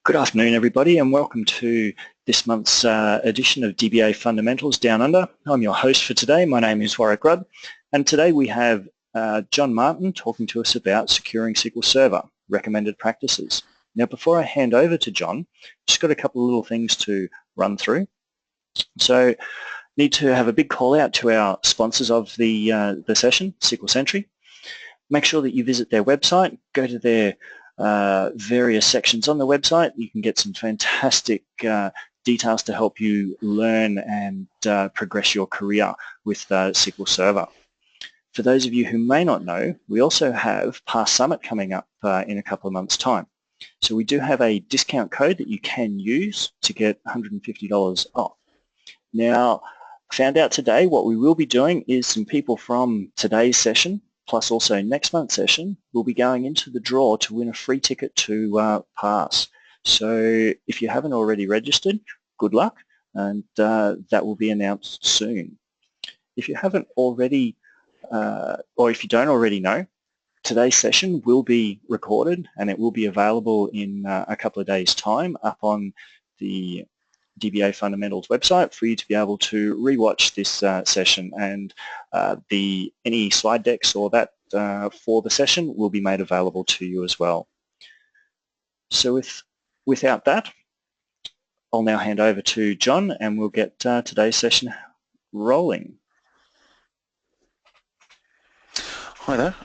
Good afternoon, everybody, and welcome to this month's edition of DBA Fundamentals Down Under. I'm your host for today. My name is Warwick Rudd, and today we have John Martin talking to us about securing SQL Server, recommended practices. Now, before I hand over to John, just got a couple of little things to run through. So, need to have a big call out to our sponsors of the session, SQL Sentry. Make sure that you visit their website, go to their various sections on the website. You can get some fantastic details to help you learn and progress your career with SQL Server. For those of you who may not know, we also have Past Summit coming up in a couple of months' time. So we do have a discount code that you can use to get $150 off. Now, I found out today what we will be doing is some people from today's session plus also next month's session, we'll be going into the draw to win a free ticket to Pass. So if you haven't already registered, good luck, and that will be announced soon. If you haven't already, or if you don't already know, today's session will be recorded and it will be available in a couple of days' time up on the DBA Fundamentals website for you to be able to rewatch this session, and any slide decks or that for the session will be made available to you as well. So without that, I'll now hand over to John and we'll get today's session rolling. Hi there,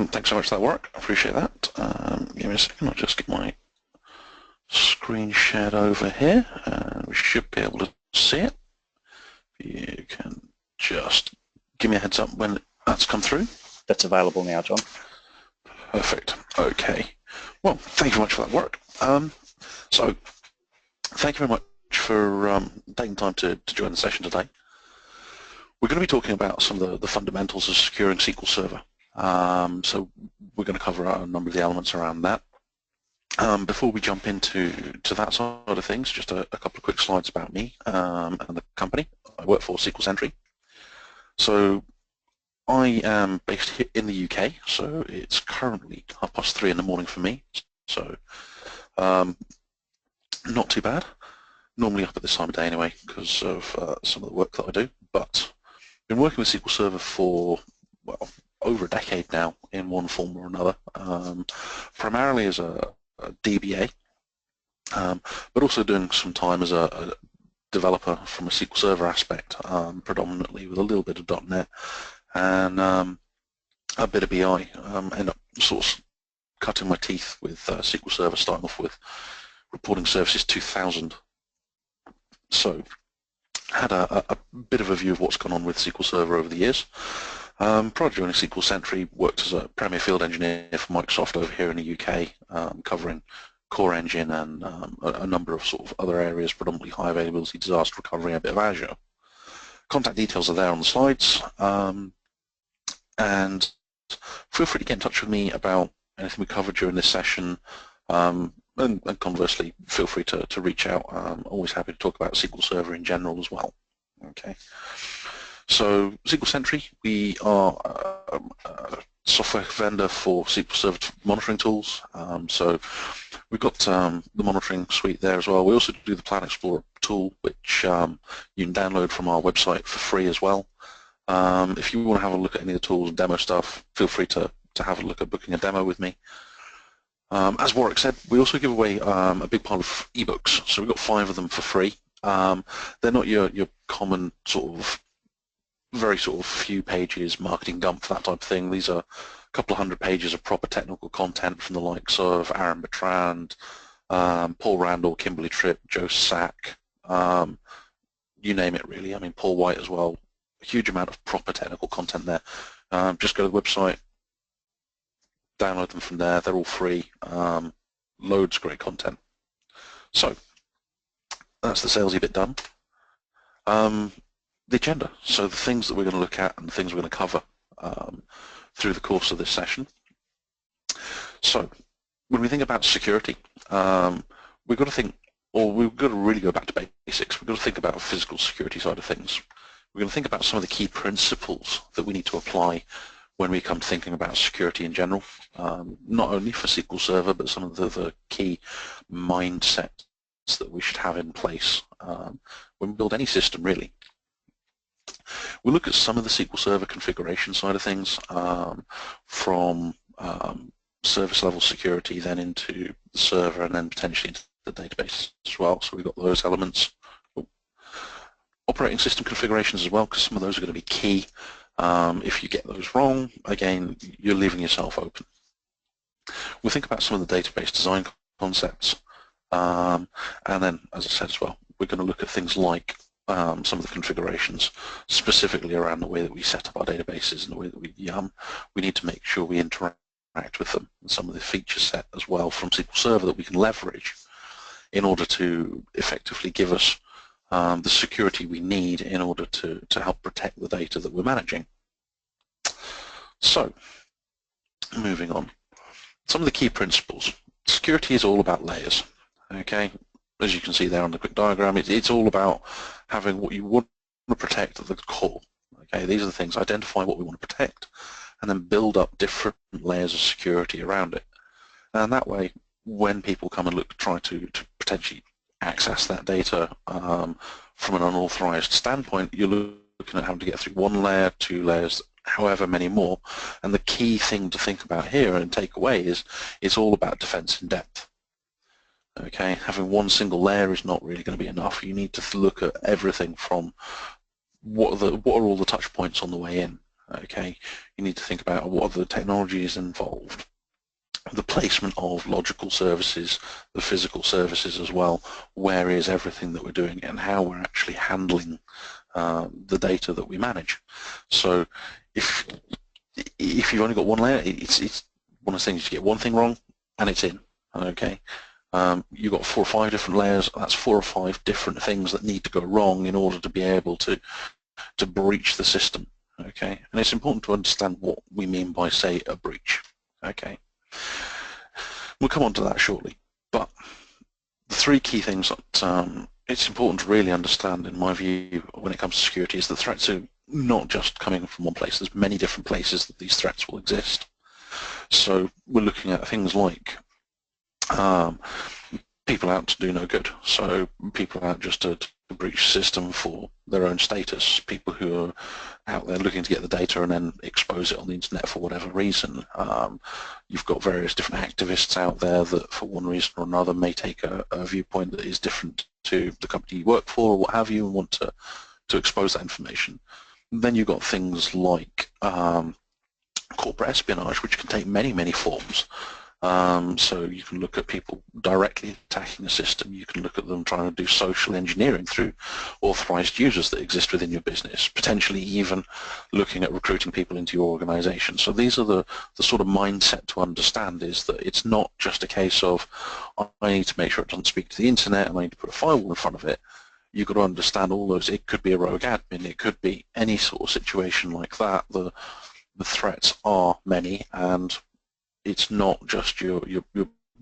thanks so much for that work, I appreciate that. Give me a second, I'll just get my screen shared over here and we should be able to see it. You can just give me a heads up when that's come through. That's available now, John. Perfect. Okay. Well, thank you very much for that work. So, thank you very much for taking time to join the session today. We're going to be talking about some of the fundamentals of securing SQL Server. So we're going to cover a number of the elements around that. Before we jump into that side of things, just a couple of quick slides about me and the company. I work for SQL Sentry. So I am based here in the UK, so it's currently 3:30 in the morning for me. So not too bad. Normally up at this time of day anyway because of some of the work that I do. But I've been working with SQL Server for, well, over a decade now in one form or another, primarily as a DBA, but also doing some time as a developer from a SQL Server aspect, predominantly with a little bit of .NET and a bit of BI. End up sort of cutting my teeth with SQL Server, starting off with Reporting Services 2000. So had a bit of a view of what's gone on with SQL Server over the years. Prior to joining SQL Sentry, worked as a Premier Field Engineer for Microsoft over here in the UK, covering Core Engine and a number of sort of other areas, predominantly high availability, disaster recovery, and a bit of Azure. Contact details are there on the slides, and feel free to get in touch with me about anything we covered during this session, and conversely, feel free to reach out. I'm always happy to talk about SQL Server in general as well. Okay. So SQL Sentry, we are a software vendor for SQL Server monitoring tools. So we've got the monitoring suite there as well. We also do the Plan Explorer tool, which you can download from our website for free as well. If you want to have a look at any of the tools and demo stuff, feel free to have a look at booking a demo with me. As Warwick said, we also give away a big pile of ebooks. So we've got 5 of them for free. They're not your common sort of very sort of few pages, marketing dump, that type of thing. These are a couple of 100 pages of proper technical content from the likes of Aaron Bertrand, Paul Randall, Kimberly Tripp, Joe Sack, you name it really. I mean, Paul White as well. A huge amount of proper technical content there. Just go to the website, download them from there. They're all free. Loads of great content. So that's the salesy bit done. The agenda, so the things that we're going to look at and the things we're going to cover through the course of this session. So when we think about security, we've got to think, or we've got to really go back to basics. We've got to think about the physical security side of things. We're going to think about some of the key principles that we need to apply when we come thinking about security in general, not only for SQL Server, but some of the key mindsets that we should have in place when we build any system, really. We'll look at some of the SQL Server configuration side of things, from service level security, then into the server, and then potentially into the database as well. So we've got those elements. Operating system configurations as well, because some of those are going to be key. If you get those wrong, again, you're leaving yourself open. We'll think about some of the database design concepts, and then, as I said as well, we're going to look at things like some of the configurations, specifically around the way that we set up our databases and the way that we need to make sure we interact with them, and some of the feature set as well from SQL Server that we can leverage in order to effectively give us the security we need in order to help protect the data that we're managing. So, moving on. Some of the key principles. Security is all about layers, okay? As you can see there on the quick diagram, it's all about having what you want to protect at the core. Okay, these are the things. Identify what we want to protect, and then build up different layers of security around it. And that way, when people come and try to potentially access that data from an unauthorized standpoint, you're looking at having to get through one layer, two layers, however many more. And the key thing to think about here and take away is it's all about defense in depth. Okay, having one single layer is not really going to be enough. You need to look at everything from what are all the touch points on the way in. Okay, you need to think about what are the technologies involved, the placement of logical services, the physical services as well, where is everything that we're doing, and how we're actually handling the data that we manage. So if you've only got one layer, it's one of the things, you get one thing wrong and it's in. Okay, you've got 4 or 5 different layers, that's 4 or 5 different things that need to go wrong in order to be able to breach the system. Okay, and it's important to understand what we mean by, say, a breach. Okay, we'll come on to that shortly, but the 3 key things that it's important to really understand, in my view, when it comes to security, is that threats are not just coming from one place. There's many different places that these threats will exist. So we're looking at things like people out to do no good. So people out just to breach the system for their own status, people who are out there looking to get the data and then expose it on the internet for whatever reason. You've got various different activists out there that for one reason or another may take a viewpoint that is different to the company you work for or what have you, and want to expose that information. Then you've got things like corporate espionage, which can take many, many forms. So you can look at people directly attacking the system. You can look at them trying to do social engineering through authorized users that exist within your business, potentially even looking at recruiting people into your organization. So these are the sort of mindset to understand, is that it's not just a case of I need to make sure it doesn't speak to the internet and I need to put a firewall in front of it. You've got to understand all those. It could be a rogue admin. It could be any sort of situation like that. The threats are many, and it's not just your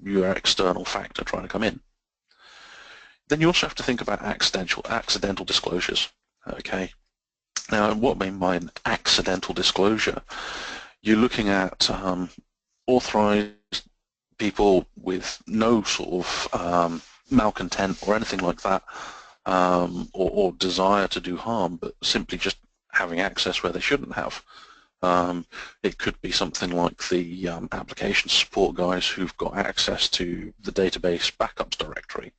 external factor trying to come in. Then you also have to think about accidental disclosures. Okay. Now, what I mean by an accidental disclosure, you're looking at authorized people with no sort of malcontent or anything like that, or desire to do harm, but simply just having access where they shouldn't have. It could be something like the application support guys who've got access to the database backups directory.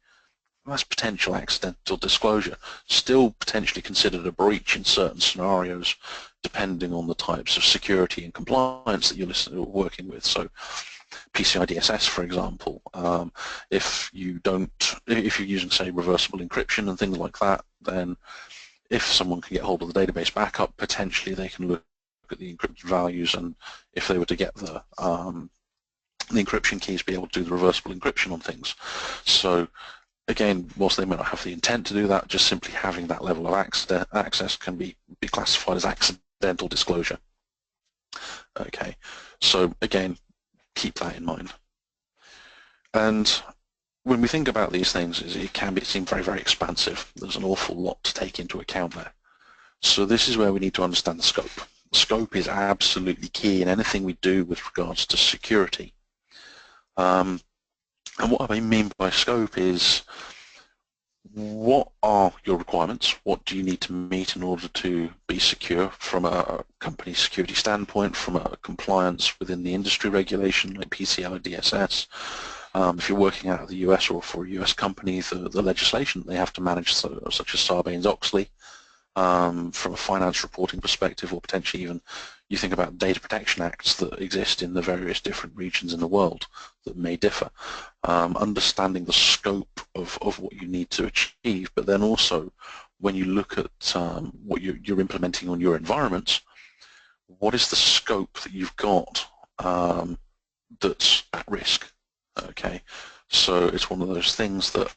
That's potential accidental disclosure, still potentially considered a breach in certain scenarios, depending on the types of security and compliance that you're working with. So PCI DSS, for example, if you're using, say, reversible encryption and things like that, then if someone can get hold of the database backup, potentially they can look at the encrypted values, and if they were to get the encryption keys, be able to do the reversible encryption on things. So again, whilst they may not have the intent to do that, just simply having that level of access can be classified as accidental disclosure. Okay, so again, keep that in mind. And when we think about these things, it can seem very, very expansive. There's an awful lot to take into account there. So this is where we need to understand the scope. scope is absolutely key in anything we do with regards to security. And what I mean by scope is, what are your requirements? What do you need to meet in order to be secure from a company security standpoint, from a compliance within the industry regulation like PCI DSS? If you're working out of the US or for a US company, the legislation they have to manage, such as Sarbanes-Oxley, from a finance reporting perspective, or potentially even you think about data protection acts that exist in the various different regions in the world that may differ. Understanding the scope of what you need to achieve, but then also when you look at what you're implementing on your environments, what is the scope that you've got that's at risk? Okay, so it's one of those things that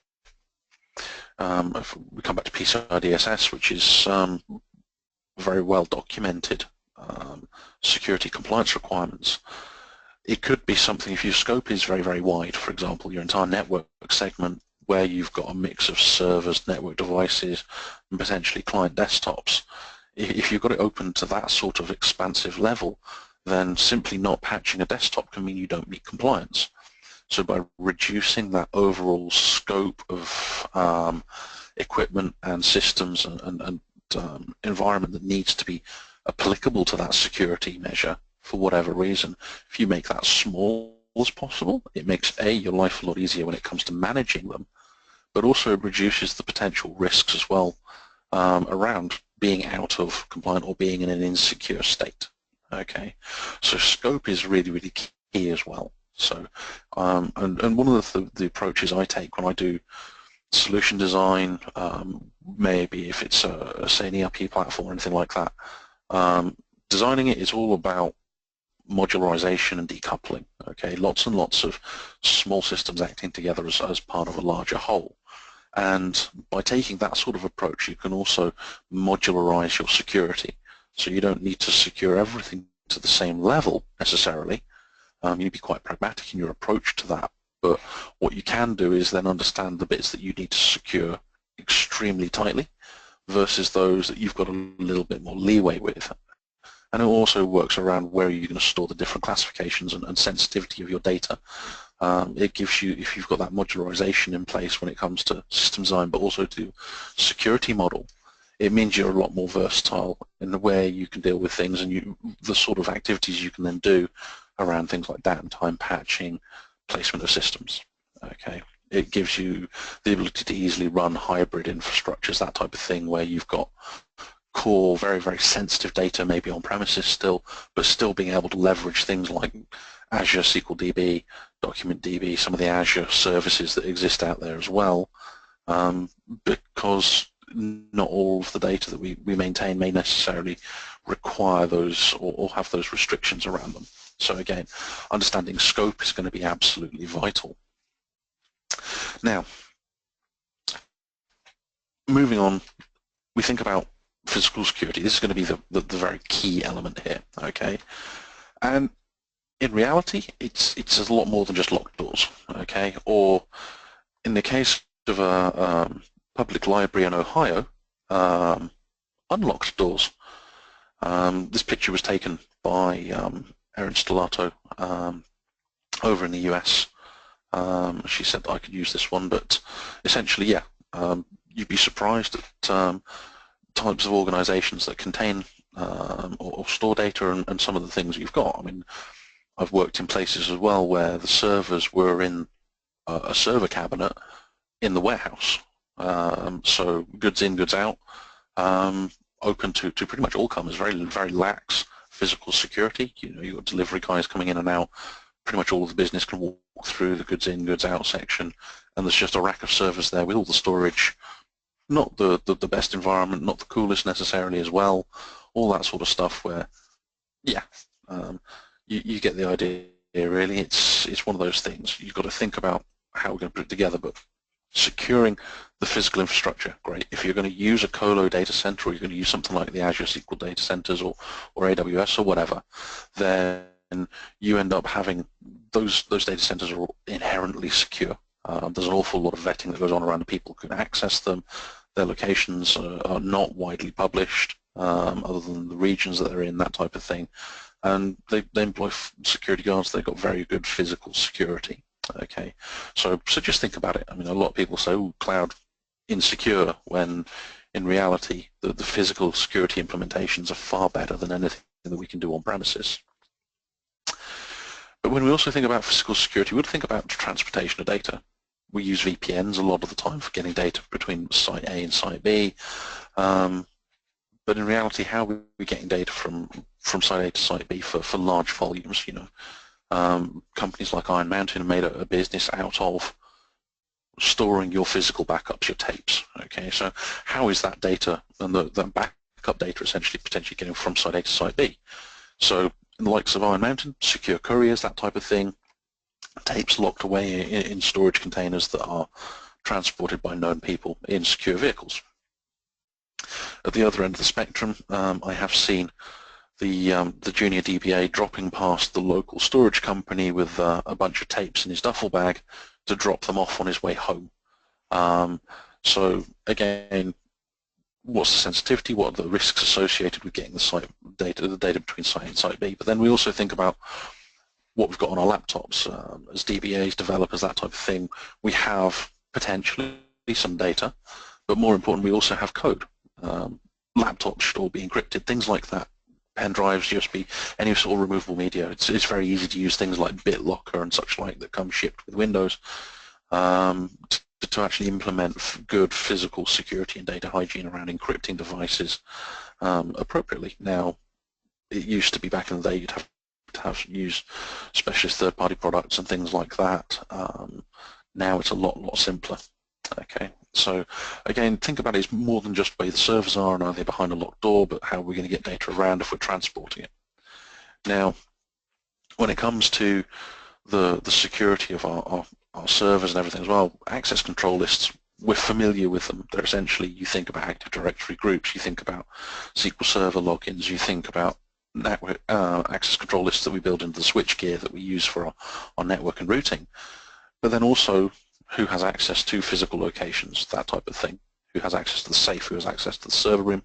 if we come back to PCI DSS, which is very well documented security compliance requirements. It could be something, if your scope is very, very wide, for example, your entire network segment where you've got a mix of servers, network devices, and potentially client desktops. If you've got it open to that sort of expansive level, then simply not patching a desktop can mean you don't meet compliance. So by reducing that overall scope of equipment and systems and environment that needs to be applicable to that security measure for whatever reason, if you make that small as possible, it makes your life a lot easier when it comes to managing them, but also it reduces the potential risks as well around being out of compliant or being in an insecure state. Okay, so scope is really, really key as well. So, and one of the approaches I take when I do solution design, maybe if it's say an ERP platform or anything like that, designing it is all about modularization and decoupling. Okay, lots and lots of small systems acting together as part of a larger whole. And by taking that sort of approach, you can also modularize your security. So you don't need to secure everything to the same level necessarily. You need to be quite pragmatic in your approach to that. But what you can do is then understand the bits that you need to secure extremely tightly versus those that you've got a little bit more leeway with. And it also works around where you're going to store the different classifications and sensitivity of your data. It gives you, if you've got that modularization in place when it comes to system design, but also to security model, it means you're a lot more versatile in the way you can deal with things and the sort of activities you can then do around things like downtime, patching, placement of systems. Okay, it gives you the ability to easily run hybrid infrastructures, that type of thing, where you've got core, very, very sensitive data, maybe on premises still, but still being able to leverage things like Azure SQL DB, Document DB, some of the Azure services that exist out there as well, because not all of the data that we maintain may necessarily require those or have those restrictions around them. So again, understanding scope is going to be absolutely vital. Now, moving on, we think about physical security. This is going to be the very key element here, okay? And in reality, it's a lot more than just locked doors, okay? Or in the case of a public library in Ohio, unlocked doors. This picture was taken by Erin Stellato over in the US. She said that I could use this one, but essentially, yeah, you'd be surprised at types of organizations that contain or store data and some of the things you've got. I mean, I've worked in places as well where the servers were in a server cabinet in the warehouse. So goods in, goods out, open to pretty much all comers, very, very lax physical security. You know, you've got delivery guys coming in and out. Pretty much all of the business can walk through the goods in, goods out section, and there's just a rack of servers there with all the storage. Not the best environment, not the coolest necessarily as well, all that sort of stuff where, yeah, you get the idea really. It's one of those things. You've got to think about how we're going to put it together, but securing the physical infrastructure, great. If you're going to use a colo data center or you're going to use something like the Azure SQL data centers or AWS or whatever, then you end up having those data centers are inherently secure. There's an awful lot of vetting that goes on around the people who can access them. Their locations are not widely published. other than the regions that they're in, that type of thing. And they employ security guards. They've got very good physical security. Okay, so just think about it. I mean, a lot of people say, "Oh, cloud insecure," when in reality, the physical security implementations are far better than anything that we can do on premises. But when we also think about physical security, we would think about transportation of data. We use VPNs a lot of the time for getting data between site A and site B. But in reality, how are we getting data from site A to site B for large volumes? Companies like Iron Mountain have made a business out of storing your physical backups, your tapes. Okay, so how is that data and the backup data essentially potentially getting from site A to site B? So in the likes of Iron Mountain, secure couriers, that type of thing, tapes locked away in storage containers that are transported by known people in secure vehicles. At the other end of the spectrum, I have seen the junior DBA dropping past the local storage company with a bunch of tapes in his duffel bag to drop them off on his way home. So again, what's the sensitivity? What are the risks associated with getting the data between site A and site B? But then we also think about what we've got on our laptops. As DBAs, developers, that type of thing, we have potentially some data, but more importantly, we also have code. Laptops should all be encrypted, things like that. Pen drives, USB, any sort of removable media. It's very easy to use things like BitLocker and such like that come shipped with Windows to actually implement good physical security and data hygiene around encrypting devices appropriately. Now, it used to be back in the day you'd have to use specialist third-party products and things like that. Now it's a lot simpler. Okay, so again, think about it as more than just where the servers are and are they behind a locked door, but how we're going to get data around if we're transporting it. Now, when it comes to the security of our servers and everything as well, access control lists, we're familiar with them. They're essentially, you think about Active Directory groups, you think about SQL Server logins, you think about network access control lists that we build into the switch gear that we use for our network and routing, but then also who has access to physical locations, that type of thing, who has access to the safe, who has access to the server room.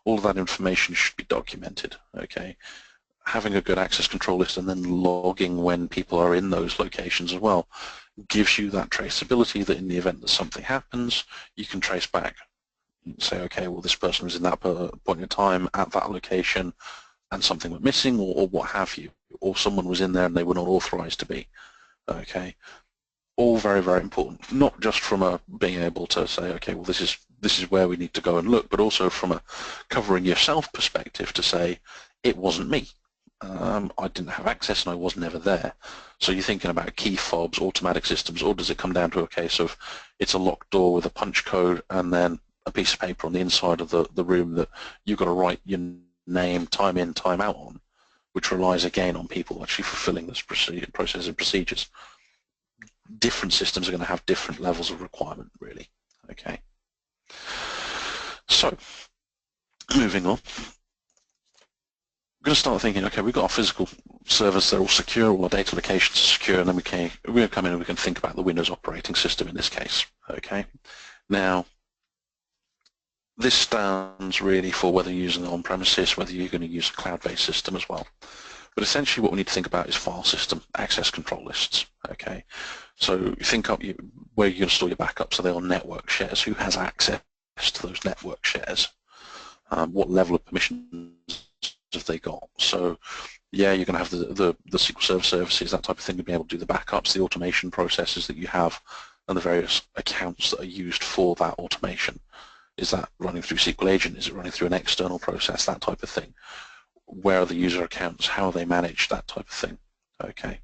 All of that information should be documented. Okay, having a good access control list and then logging when people are in those locations as well gives you that traceability that in the event that something happens, you can trace back. You can say, okay, well, this person was in that point in time at that location and something went missing or what have you, or someone was in there and they were not authorized to be. Okay, all very important, not just from being able to say, okay, well, this is where we need to go and look, but also from a covering yourself perspective to say, it wasn't me. I didn't have access and I was never there. So you're thinking about key fobs, automatic systems, or does it come down to a case of it's a locked door with a punch code and then a piece of paper on the inside of the room that you've got to write your name, time in, time out on, which relies again on people actually fulfilling this process and procedures. Different systems are going to have different levels of requirement, really. Okay. So, moving on. We're going to start thinking, okay, we've got our physical servers, they're all secure, all our data locations are secure, and then we're going to come in and we can think about the Windows operating system in this case. Okay. Now, this stands really for whether you're using it on premises, whether you're going to use a cloud-based system as well. But essentially what we need to think about is file system access control lists. Okay, so you think up where you're going to store your backups. Are they on network shares? Who has access to those network shares? What level of permissions have they got? So yeah, you're going to have the SQL Server services, that type of thing, to be able to do the backups, the automation processes that you have, and the various accounts that are used for that automation. Is that running through SQL Agent? Is it running through an external process? That type of thing. Where are the user accounts? How are they managed? That type of thing. Okay.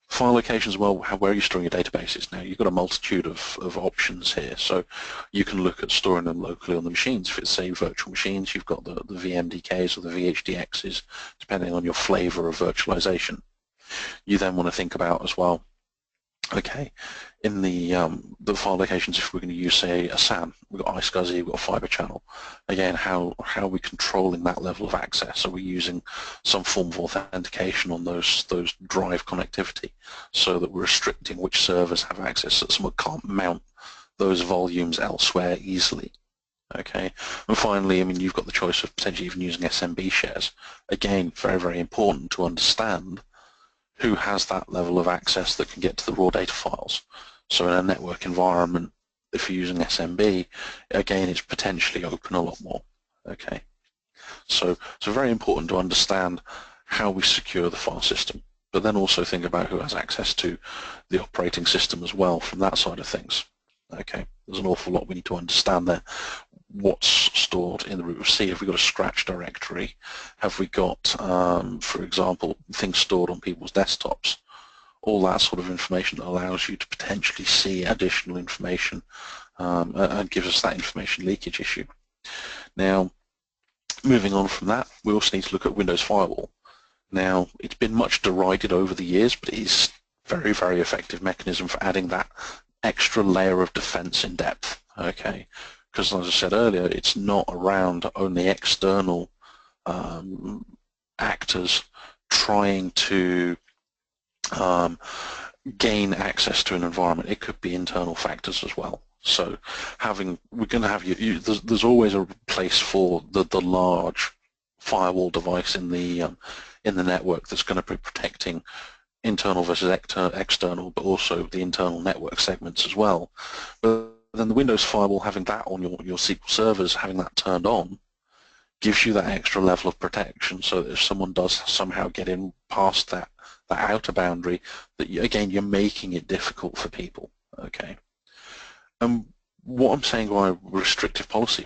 File locations, well, where are you storing your databases? Now, you've got a multitude of options here. So you can look at storing them locally on the machines. If it's, say, virtual machines, you've got the VMDKs or the VHDXs, depending on your flavor of virtualization. You then want to think about as well, okay, in the file locations, if we're going to use, say, a SAN, we've got iSCSI, we've got a fiber channel. Again, how are we controlling that level of access? Are we using some form of authentication on those drive connectivity so that we're restricting which servers have access so that someone can't mount those volumes elsewhere easily? Okay, and finally, I mean, you've got the choice of potentially even using SMB shares. Again, very, very important to understand who has that level of access that can get to the raw data files. So in a network environment, if you're using SMB, again, it's potentially open a lot more. Okay, so very important to understand how we secure the file system, but then also think about who has access to the operating system as well from that side of things. Okay, there's an awful lot we need to understand there. What's stored in the root of C? Have we got a scratch directory? Have we got, for example, things stored on people's desktops? All that sort of information that allows you to potentially see additional information and gives us that information leakage issue. Now, moving on from that, we also need to look at Windows Firewall. Now, it's been much derided over the years, but it is a very, very effective mechanism for adding that extra layer of defense in depth. Okay, because as I said earlier, it's not around only external actors trying to gain access to an environment. It could be internal factors as well. So we're going to have there's always a place for the large firewall device in the network that's going to be protecting internal versus external, but also the internal network segments as well. But then the Windows Firewall, having that on your SQL servers, having that turned on, gives you that extra level of protection, so that if someone does somehow get in past that outer boundary, that again, you're making it difficult for people. Okay. And what I'm saying by restrictive policies,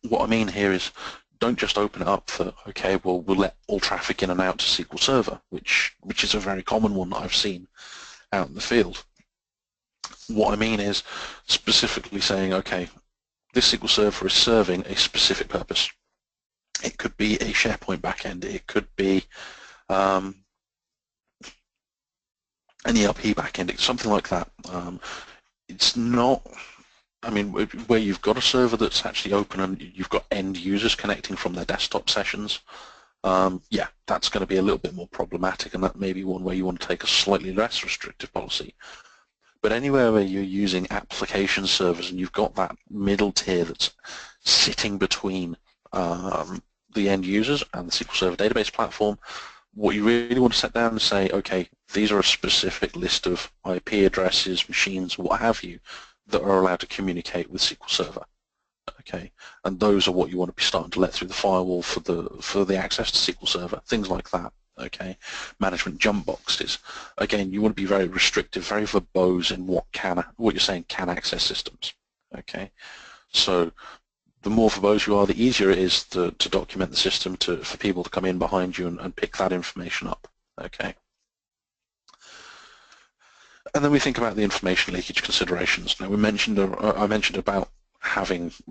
what I mean here is, don't just open it up for, okay, well, we'll let all traffic in and out to SQL Server, which is a very common one that I've seen out in the field. What I mean is specifically saying, okay, this SQL Server is serving a specific purpose. It could be a SharePoint backend. It could be an ERP backend, something like that. It's not, I mean, where you've got a server that's actually open and you've got end users connecting from their desktop sessions, yeah, that's going to be a little bit more problematic, and that may be one where you want to take a slightly less restrictive policy. But anywhere where you're using application servers and you've got that middle tier that's sitting between the end users and the SQL Server database platform, what you really want to set down and say, okay, these are a specific list of IP addresses, machines, what have you, that are allowed to communicate with SQL Server. Okay, and those are what you want to be starting to let through the firewall for the access to SQL Server, things like that. Okay, management jump boxes. Again, you want to be very restrictive, very verbose in what you're saying can access systems. Okay, so the more verbose you are, the easier it is to document the system for people to come in behind you and pick that information up. Okay. And then we think about the information leakage considerations. Now, I mentioned about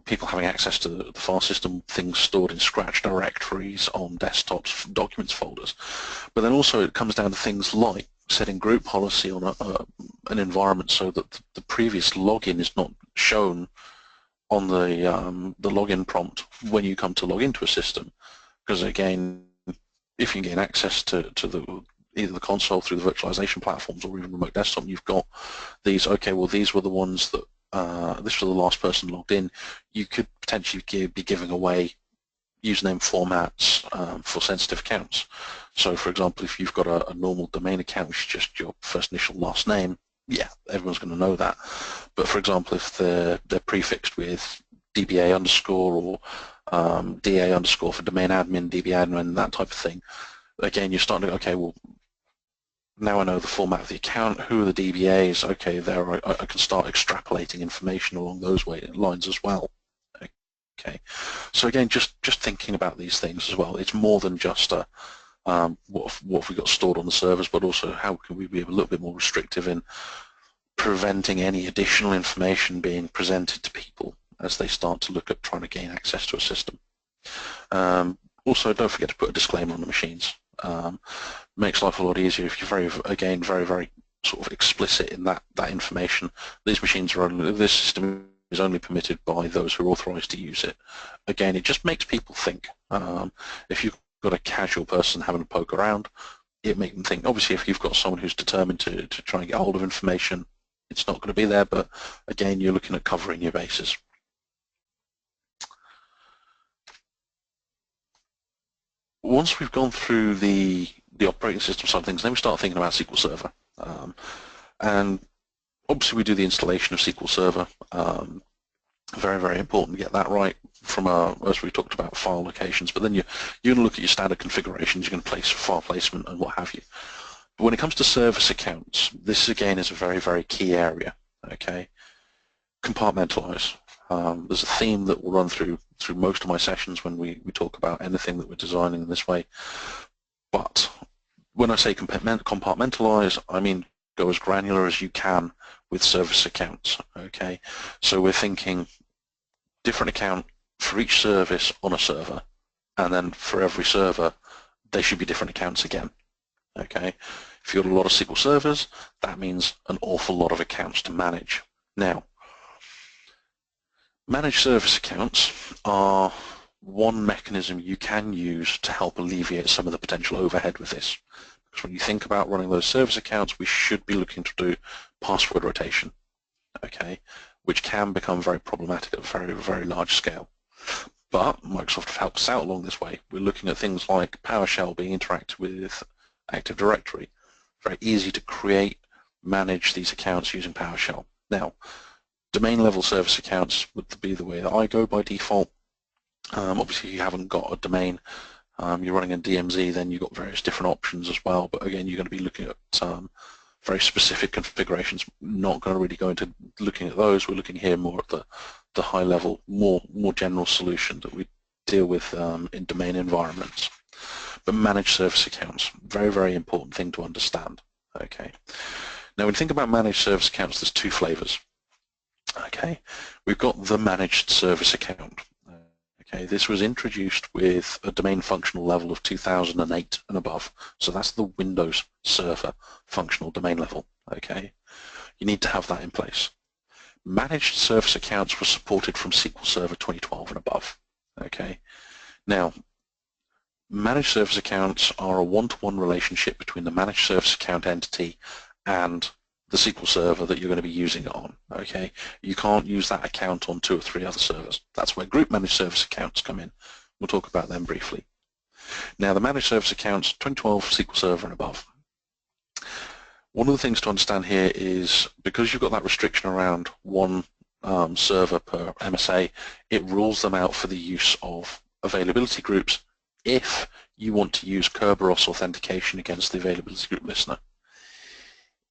people having access to the file system, things stored in scratch directories on desktops, documents folders. But then also it comes down to things like setting group policy on an environment so that the previous login is not shown on the login prompt when you come to log into a system. Because again, if you gain access to either the console through the virtualization platforms or even remote desktop, you've got these, okay, well, these were the ones that, this was the last person logged in. You could potentially be giving away username formats for sensitive accounts. So, for example, if you've got a normal domain account, which is just your first initial last name, yeah, everyone's going to know that. But, for example, if they're prefixed with DBA underscore or DA underscore for domain admin, DB admin, that type of thing, again, you're starting to, okay, well, now I know the format of the account, who are the DBAs, okay, there I can start extrapolating information along those lines as well. Okay, so again, just thinking about these things as well. It's more than just what have we got stored on the servers, but also how can we be a little bit more restrictive in preventing any additional information being presented to people as they start to look at trying to gain access to a system. Also, don't forget to put a disclaimer on the machines. Makes life a lot easier if you're very sort of explicit in that information. These machines are only, this system is only permitted by those who are authorized to use it. Again, it just makes people think. If you've got a casual person having a poke around, it makes them think. Obviously, if you've got someone who's determined to try and get hold of information, it's not going to be there, but again, you're looking at covering your bases. once we've gone through the operating system side of things, then we start thinking about SQL Server. And obviously we do the installation of SQL Server. Very, very important to get that right from as we talked about, file locations. But then you're going to look at your standard configurations, you're going to place file placement and what have you. But when it comes to service accounts, this again is a very, very key area. Okay, compartmentalize. There's a theme that will run through most of my sessions when we talk about anything that we're designing in this way. But when I say compartmentalize, I mean go as granular as you can with service accounts. Okay, so we're thinking different account for each service on a server, and then for every server they should be different accounts again. Okay, if you've got a lot of SQL servers, that means an awful lot of accounts to manage. Now, managed service accounts are one mechanism you can use to help alleviate some of the potential overhead with this. Because when you think about running those service accounts, we should be looking to do password rotation, okay, which can become very problematic at a very, very large scale. But Microsoft have helped us out along this way. We're looking at things like PowerShell being interacted with Active Directory. Very easy to create, manage these accounts using PowerShell. Now, domain level service accounts would be the way that I go by default. Obviously, if you haven't got a domain, you're running a DMZ, then you've got various different options as well. But again, you're going to be looking at very specific configurations. Not going to really go into looking at those. We're looking here more at the high level, more general solution that we deal with in domain environments. But managed service accounts, very, very important thing to understand. Okay. Now, when you think about managed service accounts, there's two flavors. Okay, we've got the managed service account. Okay, this was introduced with a domain functional level of 2008 and above. So that's the Windows Server functional domain level. Okay, you need to have that in place. Managed service accounts were supported from SQL Server 2012 and above. Okay, now managed service accounts are a one-to-one relationship between the managed service account entity and the SQL Server that you're going to be using it on. Okay, you can't use that account on 2 or 3 other servers. That's where group managed service accounts come in. We'll talk about them briefly. Now, the managed service accounts, 2012 SQL Server and above. One of the things to understand here is because you've got that restriction around one server per MSA, it rules them out for the use of availability groups if you want to use Kerberos authentication against the availability group listener.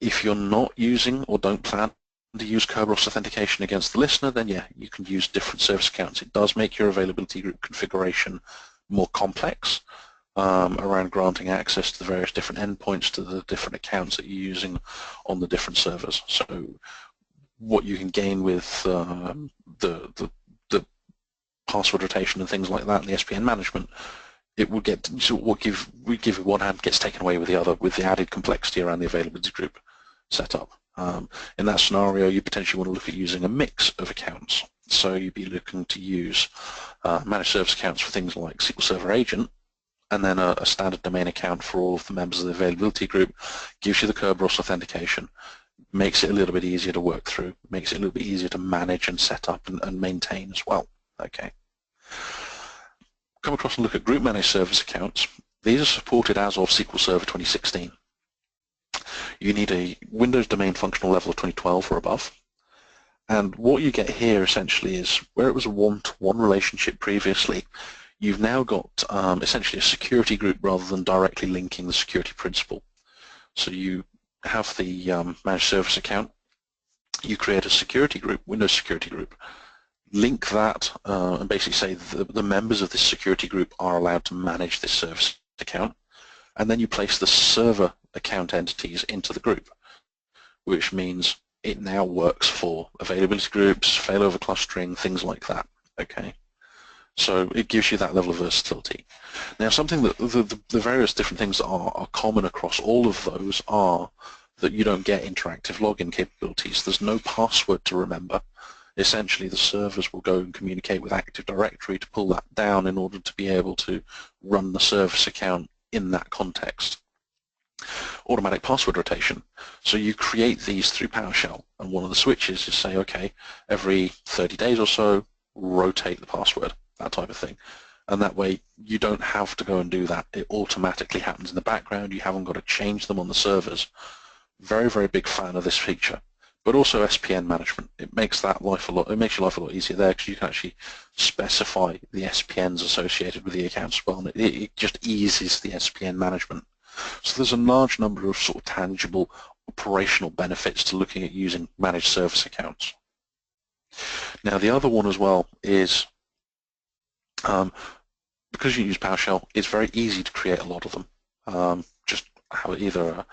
If you're not using or don't plan to use Kerberos authentication against the listener, then yeah, you can use different service accounts. It does make your availability group configuration more complex around granting access to the various different endpoints to the different accounts that you're using on the different servers. So what you can gain with the password rotation and things like that and the SPN management, it will get we give one hand gets taken away with the other, with the added complexity around the availability group setup. In that scenario, you potentially want to look at using a mix of accounts. So you'd be looking to use managed service accounts for things like SQL Server Agent, and then a standard domain account for all of the members of the availability group. Gives you the Kerberos authentication, makes it a little bit easier to work through, makes it a little bit easier to manage and set up and maintain as well. Okay. Come across and look at group managed service accounts. These are supported as of SQL Server 2016. You need a Windows domain functional level of 2012 or above. And what you get here essentially is where it was a one-to-one relationship previously, you've now got essentially a security group rather than directly linking the security principal. So you have the managed service account, you create a security group, Windows security group, link that and basically say the members of this security group are allowed to manage this service account, and then you place the server account entities into the group, which means it now works for availability groups, failover clustering, things like that. Okay, so it gives you that level of versatility. Now, something that the various different things that are common across all of those are that you don't get interactive login capabilities. There's no password to remember. Essentially, the servers will go and communicate with Active Directory to pull that down in order to be able to run the service account in that context. Automatic password rotation. So you create these through PowerShell, and one of the switches is say, okay, every 30 days or so, rotate the password, that type of thing. And that way you don't have to go and do that. It automatically happens in the background. You haven't got to change them on the servers. Very, very big fan of this feature. But also SPN management. It makes that life a lot. It makes your life a lot easier there because you can actually specify the SPNs associated with the accounts as well, and it just eases the SPN management. So there's a large number of sort of tangible operational benefits to looking at using managed service accounts. Now the other one as well is because you use PowerShell, it's very easy to create a lot of them. Just have either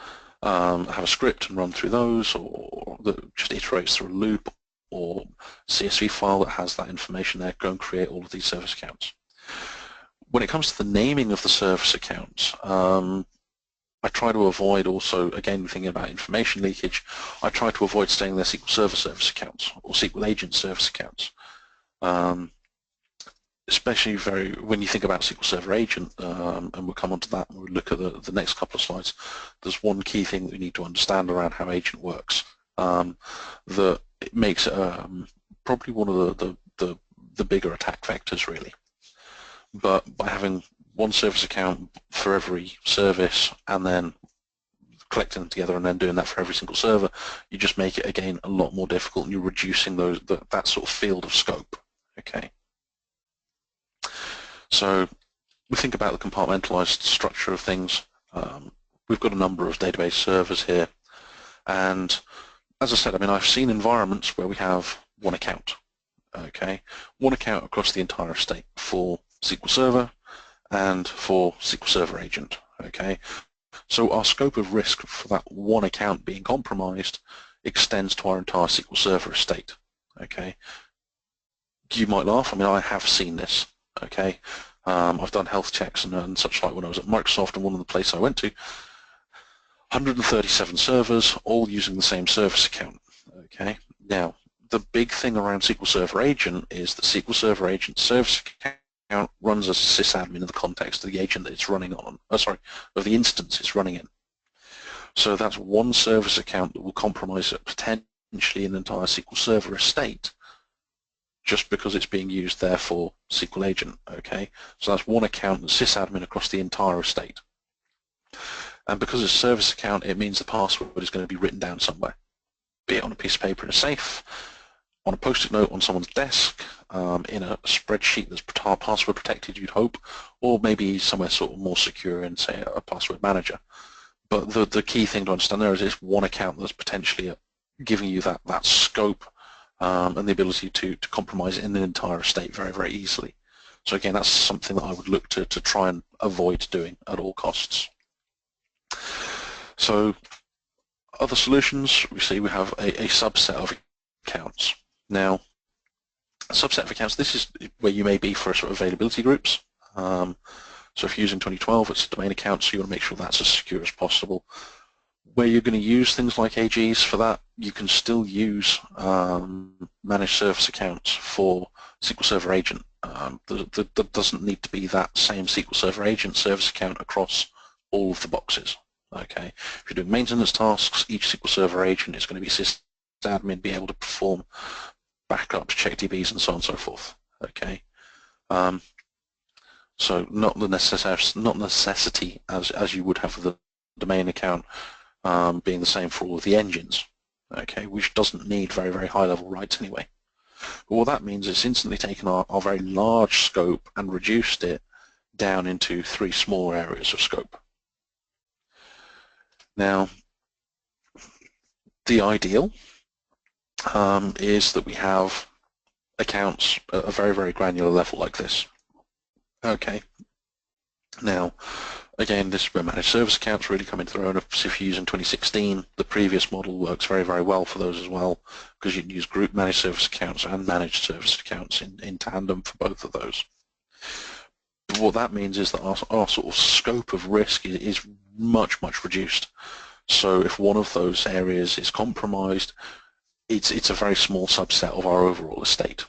have a script and run through those, or that just iterates through a loop, or CSV file that has that information there. Go and create all of these service accounts. When it comes to the naming of the service accounts, I try to avoid also, again, thinking about information leakage, I try to avoid staying there SQL Server service accounts or SQL Agent service accounts. Especially when you think about SQL Server Agent, and we'll come on to that when we look at the next couple of slides, there's one key thing that we need to understand around how Agent works. That it makes it probably one of the bigger attack vectors, really. But by having one service account for every service and then collecting them together and then doing that for every single server, you just make it, again, a lot more difficult, and you're reducing that sort of field of scope. Okay. So we think about the compartmentalized structure of things. We've got a number of database servers here, and as I said, I mean, I've seen environments where we have one account, okay, one account across the entire estate for SQL Server and for SQL Server Agent, okay. So our scope of risk for that one account being compromised extends to our entire SQL Server estate, okay. You might laugh, I mean, I have seen this. Okay, I've done health checks and such like when I was at Microsoft, and one of the places I went to, 137 servers, all using the same service account. Okay, now the big thing around SQL Server Agent is that SQL Server Agent service account runs as a sysadmin in the context of the agent that it's running on, of the instance it's running in. So that's one service account that will compromise potentially an entire SQL Server estate, just because it's being used there for SQL Agent, okay? So that's one account that's sysadmin across the entire estate. And because it's a service account, it means the password is going to be written down somewhere, be it on a piece of paper in a safe, on a post-it note on someone's desk, in a spreadsheet that's password protected, you'd hope, or maybe somewhere sort of more secure in, say, a password manager. But the key thing to understand there is it's one account that's potentially giving you that scope and the ability to compromise in an entire estate very, very easily. So again, that's something that I would look to try and avoid doing at all costs. So other solutions, we see we have a subset of accounts. Now, a subset of accounts, this is where you may be for sort of availability groups. So if you're using 2012, it's a domain account, so you want to make sure that's as secure as possible. Where you're going to use things like AGs for that, you can still use managed service accounts for SQL Server Agent. There doesn't need to be that same SQL Server Agent service account across all of the boxes. Okay, if you're doing maintenance tasks, each SQL Server Agent is going to be sysadmin, be able to perform backups, check DBs, and so on and so forth. Okay, so not the necessity as you would have with the domain account. Being the same for all of the engines, okay, which doesn't need very, very high-level rights anyway. But what that means is it's instantly taken our very large scope and reduced it down into 3 smaller areas of scope. Now, the ideal is that we have accounts at a very, very granular level like this. Okay. Now, again, this is where managed service accounts really come into their own. If you're using 2016, the previous model works very, very well for those as well, because you can use group managed service accounts and managed service accounts in tandem for both of those. But what that means is that our sort of scope of risk is much, much reduced. So if one of those areas is compromised, it's a very small subset of our overall estate.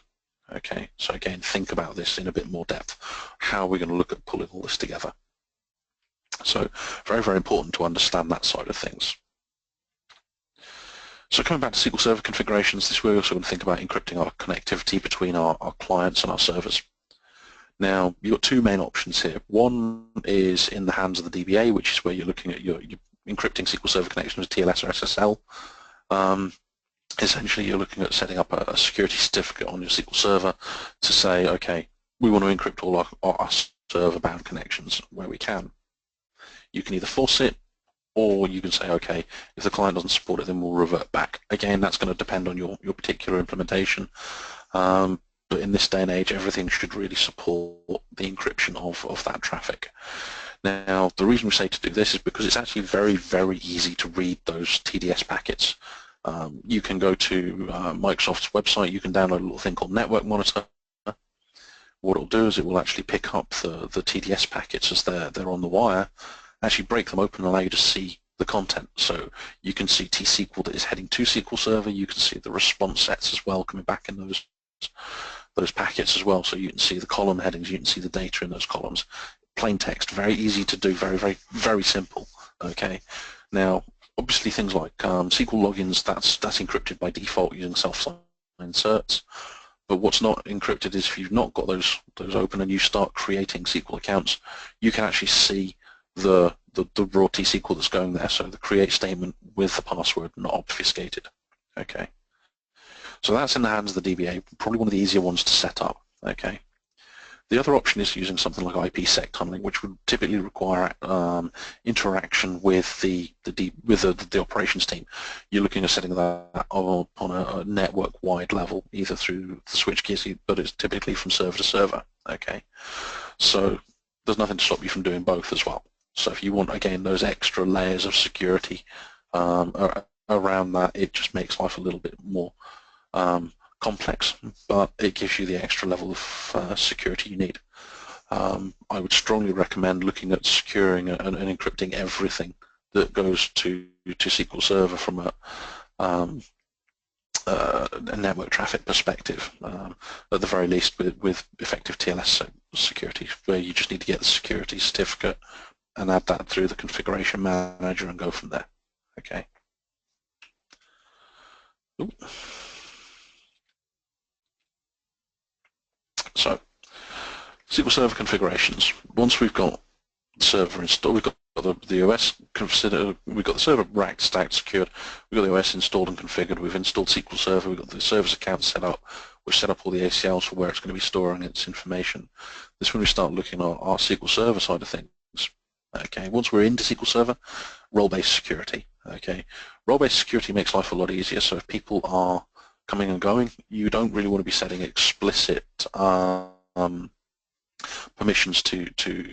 Okay, so again, think about this in a bit more depth. How are we going to look at pulling all this together? So very, very important to understand that side of things. So coming back to SQL Server configurations, this is where we're also going to think about encrypting our connectivity between our clients and our servers. Now, you've got two main options here. One is in the hands of the DBA, which is where you're looking at your encrypting SQL Server connections with TLS or SSL. Essentially, you're looking at setting up a security certificate on your SQL Server to say, okay, we want to encrypt all our server-bound connections where we can. You can either force it, or you can say, okay, if the client doesn't support it, then we'll revert back. Again, that's going to depend on your particular implementation. But in this day and age, everything should really support the encryption of that traffic. Now, the reason we say to do this is because it's actually very, very easy to read those TDS packets. You can go to Microsoft's website, you can download a little thing called Network Monitor. What it'll do is it will actually pick up the TDS packets as they're on the wire, actually break them open and allow you to see the content. So you can see T-SQL that is heading to SQL Server, you can see the response sets as well coming back in those packets as well, so you can see the column headings, you can see the data in those columns. Plain text, very easy to do, very, very, very simple. Okay. Now, obviously things like SQL logins, that's encrypted by default using self-signed certs. But what's not encrypted is if you've not got those open and you start creating SQL accounts, you can actually see the raw T-SQL that's going there, so the create statement with the password not obfuscated. Okay. So that's in the hands of the DBA, probably one of the easier ones to set up. Okay. The other option is using something like IPsec tunneling, which would typically require interaction with the operations team. You're looking at setting that on a network-wide level, either through the switch keys, but it's typically from server to server. Okay, so there's nothing to stop you from doing both as well. So if you want, again, those extra layers of security around that, it just makes life a little bit more complex, but it gives you the extra level of security you need. I would strongly recommend looking at securing and encrypting everything that goes to SQL Server from a network traffic perspective, at the very least with effective TLS security, where you just need to get the security certificate and add that through the configuration manager and go from there. Okay. Ooh. So, SQL Server configurations. Once we've got the server installed, we've got the OS considered, we've got the server racked, stacked, secured, we've got the OS installed and configured, we've installed SQL Server, we've got the service account set up, we've set up all the ACLs for where it's going to be storing its information. This is when we start looking at our SQL Server side of things. Okay, once we're into SQL Server, role-based security. Okay, role-based security makes life a lot easier, so if people are coming and going, you don't really want to be setting explicit permissions to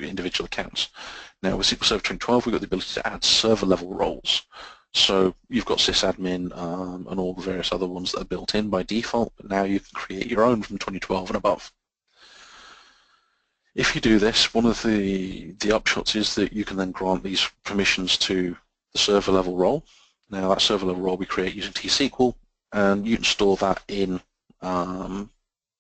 individual accounts. Now with SQL Server 2012, we've got the ability to add server level roles. So you've got sysadmin and all the various other ones that are built in by default, but now you can create your own from 2012 and above. If you do this, one of the upshots is that you can then grant these permissions to the server level role. Now that server level role we create using T-SQL, and you can store that in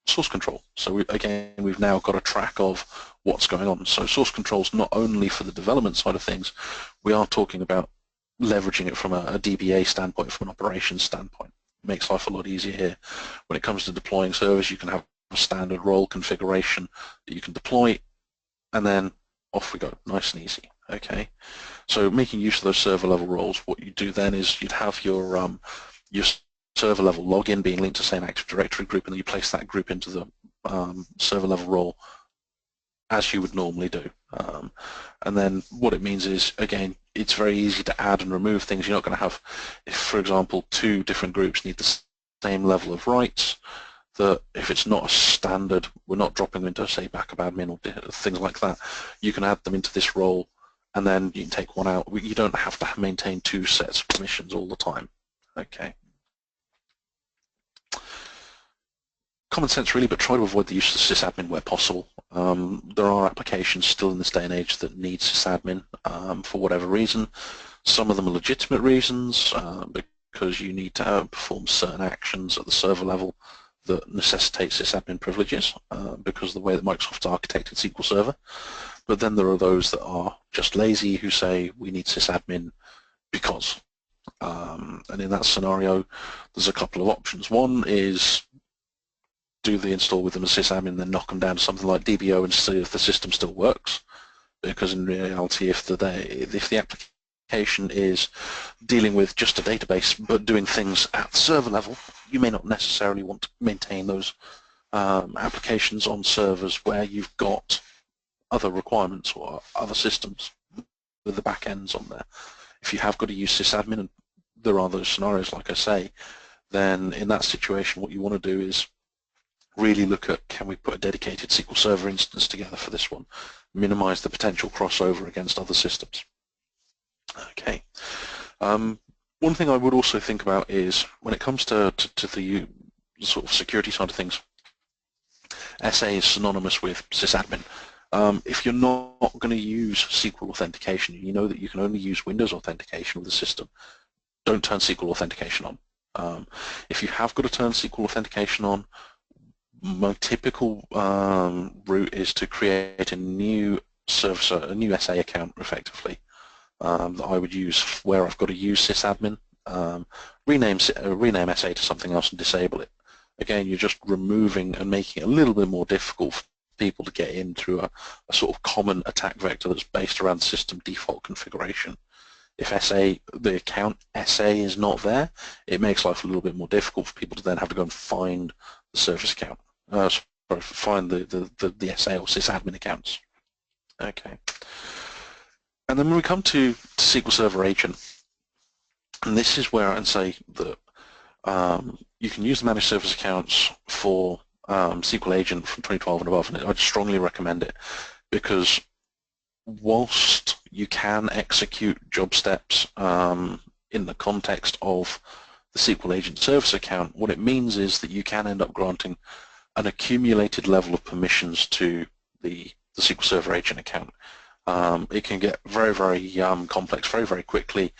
source control. So we've now got a track of what's going on. So source control is not only for the development side of things, we are talking about leveraging it from a DBA standpoint, from an operations standpoint. It makes life a lot easier here. When it comes to deploying servers, you can have a standard role configuration that you can deploy, and then off we go, nice and easy. Okay, so making use of those server level roles, what you do then is you'd have your server level login being linked to, say, an Active Directory group, and then you place that group into the server level role as you would normally do. And then what it means is, again, it's very easy to add and remove things. You're not going to have, if, for example, two different groups need the same level of rights, that if it's not a standard, we're not dropping them into, say, backup admin or things like that, you can add them into this role, and then you can take one out. You don't have to maintain two sets of permissions all the time. Okay. Common sense really, but try to avoid the use of sysadmin where possible. There are applications still in this day and age that need sysadmin for whatever reason. Some of them are legitimate reasons, because you need to perform certain actions at the server level that necessitate sysadmin privileges because of the way that Microsoft's architected SQL Server. But then there are those that are just lazy who say we need sysadmin because. And in that scenario, there's a couple of options. One is do the install with them as sysadmin, then knock them down to something like DBO and see if the system still works. Because in reality, if the application is dealing with just a database but doing things at the server level, you may not necessarily want to maintain those applications on servers where you've got other requirements or other systems with the back ends on there. If you have got to use sysadmin, and there are those scenarios, like I say, then in that situation what you want to do is really look at, can we put a dedicated SQL Server instance together for this one, minimize the potential crossover against other systems. Okay. One thing I would also think about is when it comes to the sort of security side of things, SA is synonymous with sysadmin. If you're not going to use SQL authentication, you know that you can only use Windows authentication with the system, don't turn SQL authentication on. If you have got to turn SQL authentication on, my typical route is to create a new service, a new SA account effectively that I would use where I've got to use sysadmin, rename SA to something else and disable it. Again, you're just removing and making it a little bit more difficult for people to get in through a sort of common attack vector that's based around system default configuration. If the account SA is not there, it makes life a little bit more difficult for people to then have to go and find the service account. Find the SA or sysadmin accounts. Okay. And then when we come to SQL Server Agent, and this is where I'd say that you can use the managed service accounts for SQL Agent from 2012 and above, and I'd strongly recommend it because whilst you can execute job steps in the context of the SQL Agent service account, what it means is that you can end up granting an accumulated level of permissions to the SQL Server Agent account. It can get very, very complex very, very quickly.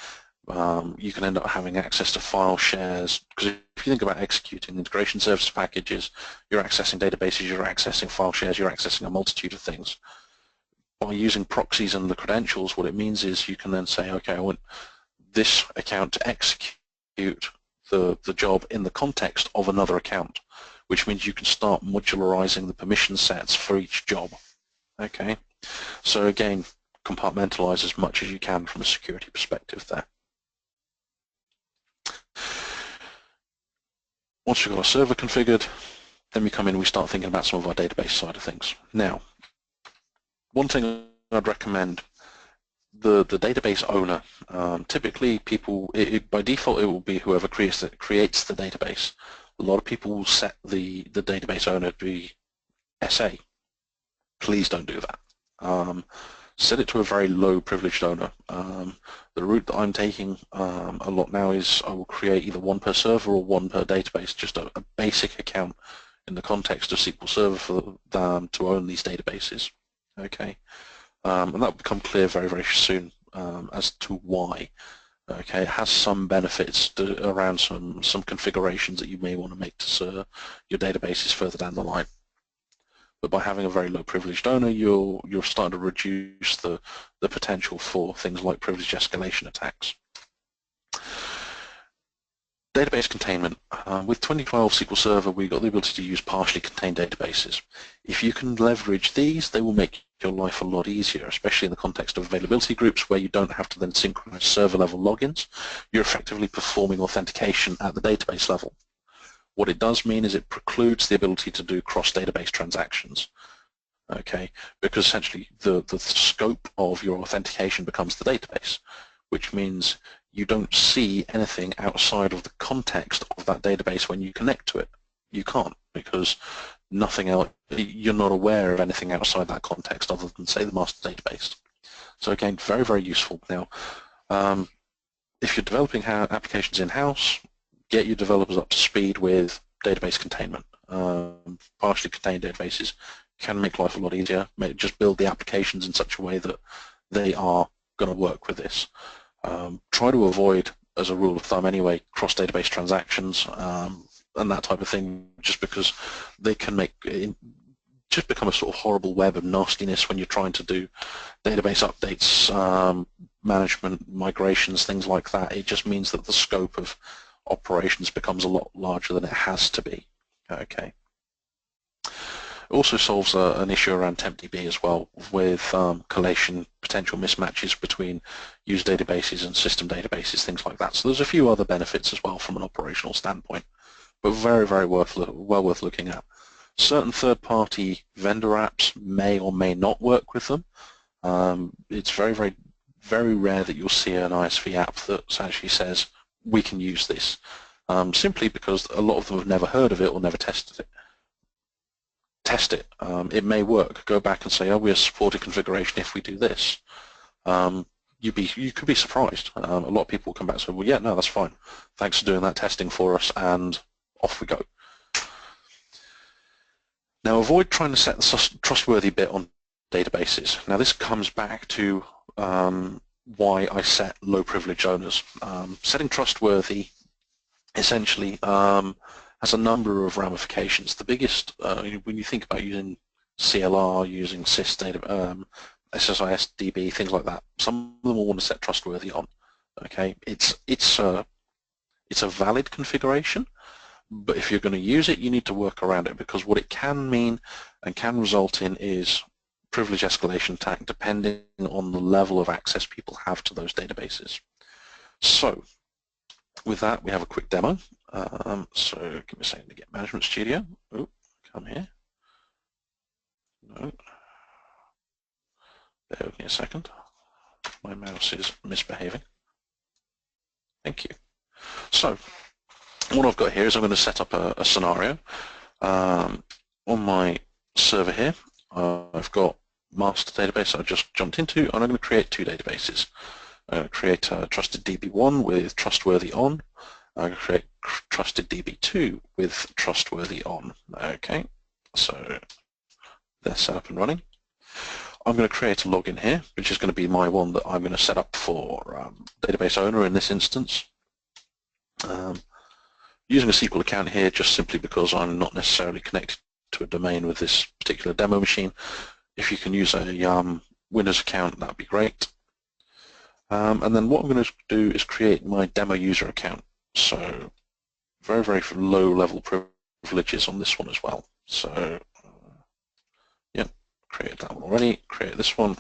You can end up having access to file shares, because if you think about executing integration service packages, you're accessing databases, you're accessing file shares, you're accessing a multitude of things. By using proxies and the credentials, what it means is you can then say, okay, I want this account to execute the job in the context of another account, which means you can start modularizing the permission sets for each job. Okay, so again, compartmentalize as much as you can from a security perspective there. Once you've got a server configured, then we come in and we start thinking about some of our database side of things. Now, one thing I'd recommend, the database owner, typically people, by default it will be whoever creates the database. A lot of people will set the database owner to be SA. Please don't do that. Set it to a very low privileged owner. The route that I'm taking a lot now is I will create either one per server or one per database, just a basic account in the context of SQL Server for them to own these databases. Okay, and that will become clear very, very soon as to why. Okay, it has some benefits around some configurations that you may want to make to your databases further down the line. But by having a very low privileged owner, you're starting to reduce the potential for things like privilege escalation attacks. Database containment. With 2012 SQL Server, we got the ability to use partially contained databases. If you can leverage these, they will make your life a lot easier, especially in the context of availability groups where you don't have to then synchronize server level logins. You're effectively performing authentication at the database level. What it does mean is it precludes the ability to do cross-database transactions, okay? Because essentially the scope of your authentication becomes the database, which means you don't see anything outside of the context of that database when you connect to it. You can't, because nothing else, you're not aware of anything outside that context other than, say, the master database. So again, very, very useful. Now, if you're developing applications in-house, get your developers up to speed with database containment. Partially contained databases can make life a lot easier. Just build the applications in such a way that they are going to work with this. Try to avoid, as a rule of thumb anyway, cross-database transactions and that type of thing, just because they can make it just become a sort of horrible web of nastiness when you're trying to do database updates, management, migrations, things like that. It just means that the scope of operations becomes a lot larger than it has to be. Okay. It also solves an issue around TempDB as well, with collation potential mismatches between user databases and system databases, things like that. So there's a few other benefits as well from an operational standpoint, but very, very well worth looking at. Certain third-party vendor apps may or may not work with them. It's very, very, very rare that you'll see an ISV app that actually says, we can use this, simply because a lot of them have never heard of it or never tested it. Test it. It may work. Go back and say, oh, we're supported configuration if we do this. You could be surprised. A lot of people will come back and say, well, yeah, no, that's fine. Thanks for doing that testing for us, and off we go. Now, avoid trying to set the trustworthy bit on databases. Now, this comes back to why I set low privilege owners. Setting trustworthy essentially has a number of ramifications. The biggest, when you think about using CLR, using SysDB, things like that, some of them will want to set trustworthy on. Okay, it's a valid configuration, but if you're going to use it, you need to work around it, because what it can mean and can result in is privilege escalation attack, depending on the level of access people have to those databases. So with that, we have a quick demo. So give me a second to get Management Studio. Oh, come here. No. Bear with me a second. My mouse is misbehaving. Thank you. So what I've got here is I'm going to set up a scenario. On my server here, I've got master database I just jumped into, and I'm going to create two databases. I'm going to create a trusted DB1 with trustworthy on. I'm going to create trusted DB2 with trustworthy on. Okay, so they're set up and running. I'm going to create a login here, which is going to be my one that I'm going to set up for database owner in this instance. Using a SQL account here just simply because I'm not necessarily connected to a domain with this particular demo machine. If you can use a Windows account, that would be great. And then what I'm going to do is create my demo user account. So very, very low level privileges on this one as well. So yeah, created that one already, create this one.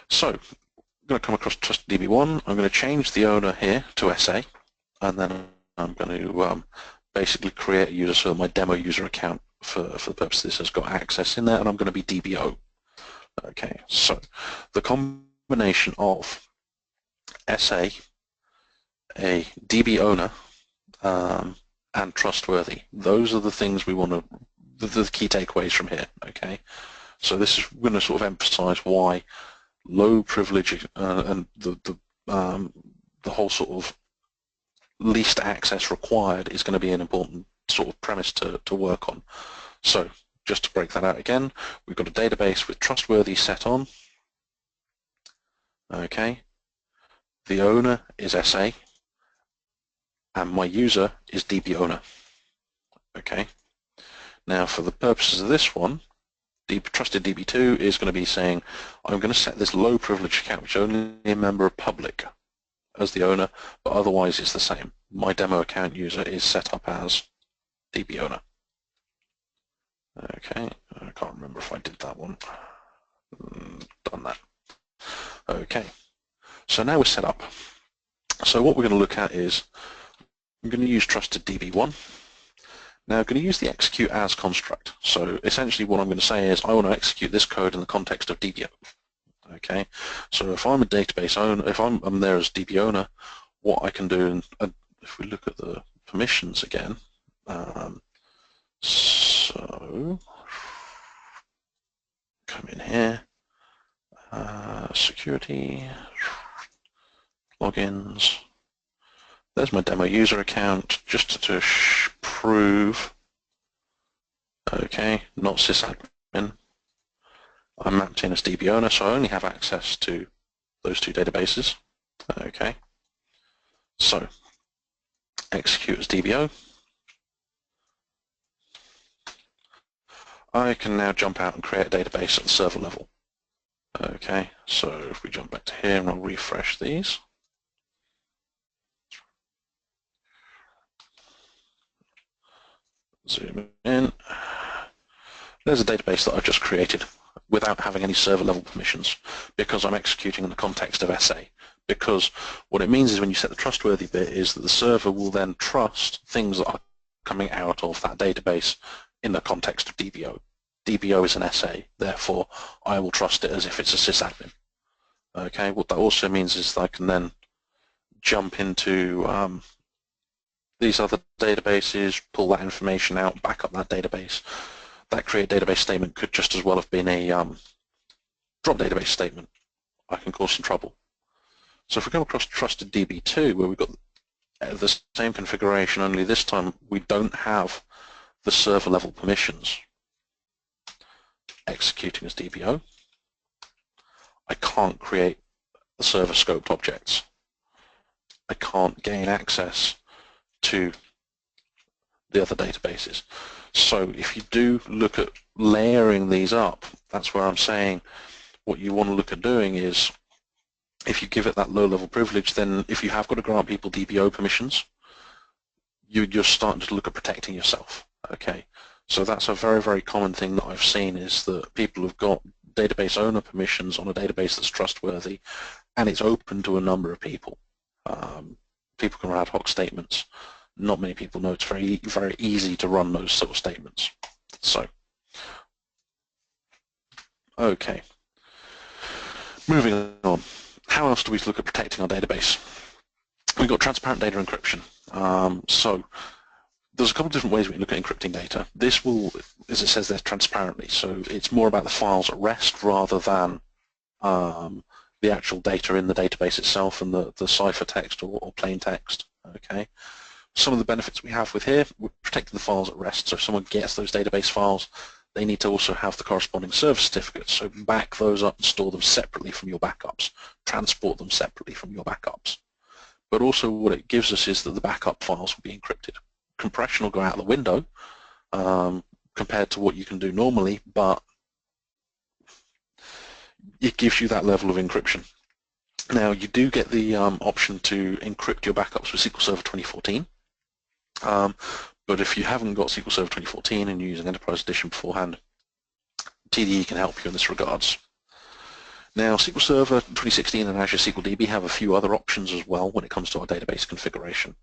So I'm going to come across trusted DB1. I'm going to change the owner here to SA, and then I'm going to basically create a user, so my demo user account for the purpose of this has got access in there, and I'm going to be DBO. Okay, so the combination of SA, a DB owner, and trustworthy, those are the things we want to, the key takeaways from here. Okay, so this is going to sort of emphasize why low privilege and the whole sort of least access required is going to be an important sort of premise to work on. So just to break that out again, we've got a database with trustworthy set on. Okay, the owner is SA, and my user is DB owner. Okay, now for the purposes of this one, trusted DB2 is going to be saying, I'm going to set this low privilege account, which is only a member of public, as the owner, but otherwise it's the same. My demo account user is set up as DB owner. Okay, I can't remember if I did that one. Done that. Okay, so now we're set up. So what we're going to look at is, I'm going to use trusted DB1. Now I'm going to use the execute as construct. So essentially what I'm going to say is I want to execute this code in the context of DBO. Okay, so if I'm a database owner, if I'm there as DB owner, what I can do, and if we look at the permissions again, so come in here, security, logins. There's my demo user account, just to prove, okay, not sysadmin. I'm mapped in as DB owner, so I only have access to those two databases. Okay, so execute as DBO. I can now jump out and create a database at the server level. Okay, so if we jump back to here and I'll refresh these. Zoom in. There's a database that I've just created without having any server level permissions because I'm executing in the context of SA. Because what it means is when you set the trustworthy bit is that the server will then trust things that are coming out of that database in the context of DBO. DBO is an SA, therefore I will trust it as if it's a sysadmin. Okay, what that also means is that I can then jump into these other databases, pull that information out, back up that database. That create database statement could just as well have been a drop database statement. I can cause some trouble. So if we come across trusted DB2, where we've got the same configuration, only this time we don't have the server level permissions executing as DBO, I can't create the server scoped objects. I can't gain access to the other databases. So if you do look at layering these up, that's where I'm saying what you want to look at doing is if you give it that low-level privilege, then if you have got to grant people DBO permissions, you're starting to look at protecting yourself. Okay, so that's a very, very common thing that I've seen is that people have got database owner permissions on a database that's trustworthy, and it's open to a number of people. People can run ad hoc statements. Not many people know it's very, very easy to run those sort of statements. So, okay, moving on. How else do we look at protecting our database? We've got transparent data encryption. So there's a couple of different ways we can look at encrypting data. This will, as it says there, transparently. So it's more about the files at rest rather than the actual data in the database itself and the ciphertext or plain text. Okay. Some of the benefits we have with here, we're protecting the files at rest. So if someone gets those database files, they need to also have the corresponding server certificates. So back those up and store them separately from your backups. Transport them separately from your backups. But also what it gives us is that the backup files will be encrypted. Compression will go out the window compared to what you can do normally, but it gives you that level of encryption. Now you do get the option to encrypt your backups with SQL Server 2014. But if you haven't got SQL Server 2014 and you're using Enterprise Edition beforehand, TDE can help you in this regards. Now SQL Server 2016 and Azure SQL DB have a few other options as well when it comes to our database configuration.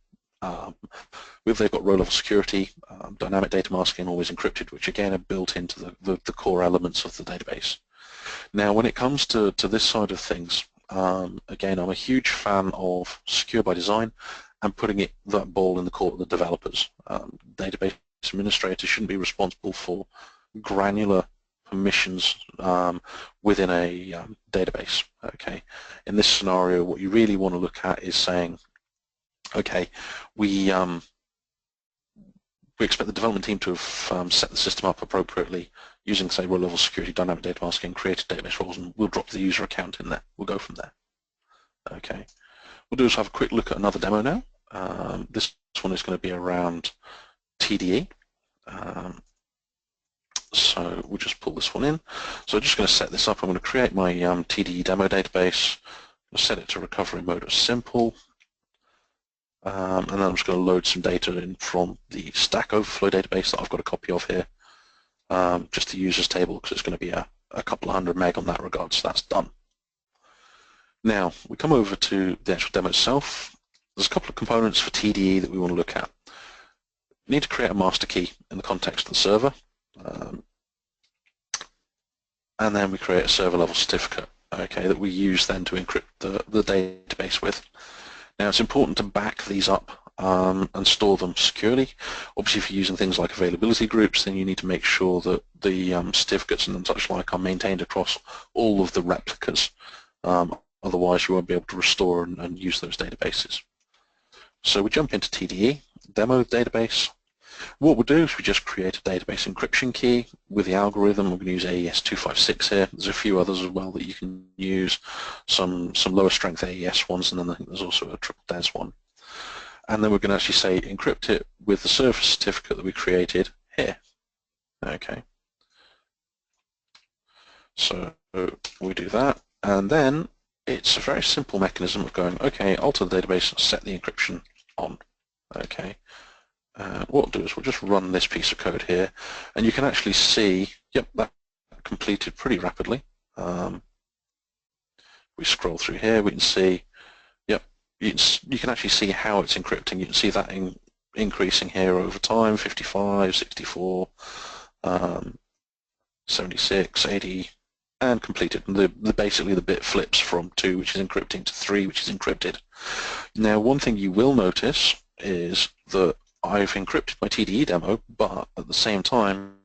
They've got row-level security, dynamic data masking, always encrypted, which again are built into the core elements of the database. Now when it comes to this side of things, again I'm a huge fan of secure by design and putting that ball in the court of the developers. Database administrators shouldn't be responsible for granular permissions within a database. Okay, in this scenario, what you really want to look at is saying, okay, we expect the development team to have set the system up appropriately using, say, row-level security, dynamic data masking, created database roles, and we'll drop the user account in there. We'll go from there. Okay, we'll do is have a quick look at another demo now. This one is going to be around TDE. So we'll just pull this one in. So I'm just going to set this up. I'm going to create my TDE demo database. I'll set it to recovery mode as simple. And then I'm just going to load some data in from the Stack Overflow database that I've got a copy of here. Just the users table because it's going to be a couple of 100 meg on that regard, so that's done. Now we come over to the actual demo itself. There's a couple of components for TDE that we want to look at. We need to create a master key in the context of the server. And then we create a server level certificate, okay, that we use then to encrypt the database with. Now it's important to back these up and store them securely. Obviously if you're using things like availability groups, then you need to make sure that the certificates and such like are maintained across all of the replicas. Otherwise you won't be able to restore and use those databases. So we jump into TDE, demo database. What we'll do is we just create a database encryption key with the algorithm. We're going to use AES 256 here. There's a few others as well that you can use, some lower strength AES ones, and then I think there's also a triple DES one. And then we're going to actually say encrypt it with the server certificate that we created here. Okay. So we do that, and then it's a very simple mechanism of going, okay, alter the database, set the encryption on. Okay. what we'll do is we'll just run this piece of code here, and you can actually see, yep, that completed pretty rapidly. We scroll through here, we can see, yep, you can actually see how it's encrypting. You can see that increasing here over time, 55, 64, 76, 80, and completed. And basically the bit flips from 2, which is encrypting, to 3, which is encrypted. Now, one thing you will notice is that I've encrypted my TDE demo, but at the same time,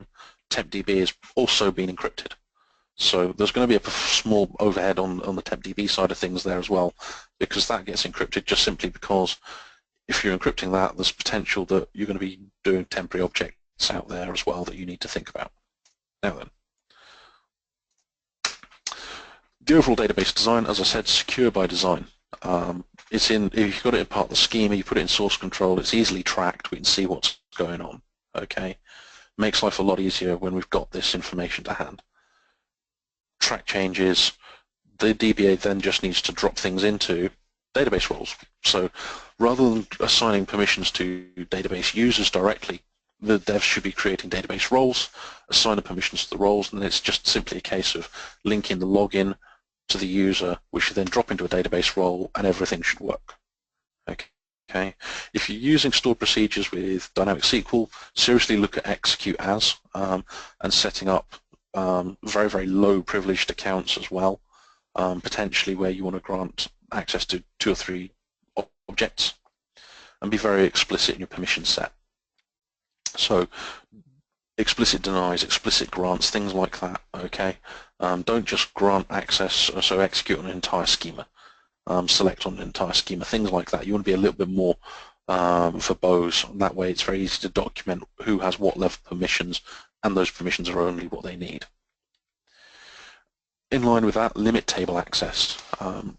tempDB has also been encrypted. So there's going to be a small overhead on the tempDB side of things there as well, because that gets encrypted just simply because if you're encrypting that, there's potential that you're going to be doing temporary objects out there as well that you need to think about. Now then, the overall database design, as I said, secure by design. If you've got it in part of the schema, you put it in source control, it's easily tracked, we can see what's going on. Okay, makes life a lot easier when we've got this information to hand. Track changes, the DBA then just needs to drop things into database roles. So rather than assigning permissions to database users directly, the devs should be creating database roles, assign the permissions to the roles, and it's just simply a case of linking the login to the user, which should then drop into a database role, and everything should work. Okay. If you're using stored procedures with dynamic SQL, seriously look at execute as and setting up very, very low privileged accounts as well, potentially where you want to grant access to 2 or 3 objects, and be very explicit in your permission set. So explicit denies, explicit grants, things like that. Okay, don't just grant access, so execute on an entire schema, select on an entire schema, things like that. You want to be a little bit more verbose. That way it's very easy to document who has what level of permissions, and those permissions are only what they need. In line with that, limit table access.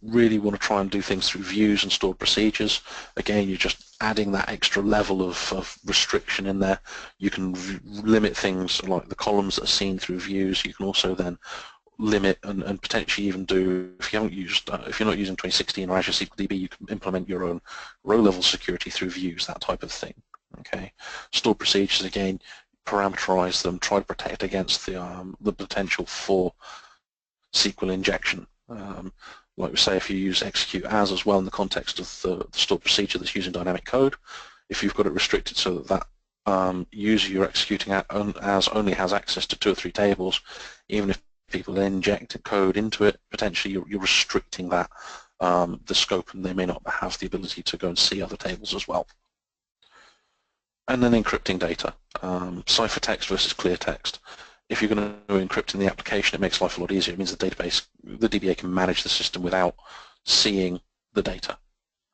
Really want to try and do things through views and stored procedures. Again, you're just adding that extra level of restriction in there. You can limit things like the columns that are seen through views. You can also then limit and potentially even do, if you haven't used, if you're not using 2016 or Azure SQL DB, you can implement your own row-level security through views, that type of thing. Okay, stored procedures, again, parameterize them, try to protect against the potential for SQL injection. Like we say, if you use execute as well in the context of the stored procedure that's using dynamic code, if you've got it restricted so that user you're executing as only has access to 2 or 3 tables, even if people then inject code into it, potentially you're restricting that the scope, and they may not have the ability to go and see other tables as well. And then encrypting data, ciphertext versus clear text. If you're going to encrypt in the application, it makes life a lot easier. It means the database, the DBA can manage the system without seeing the data.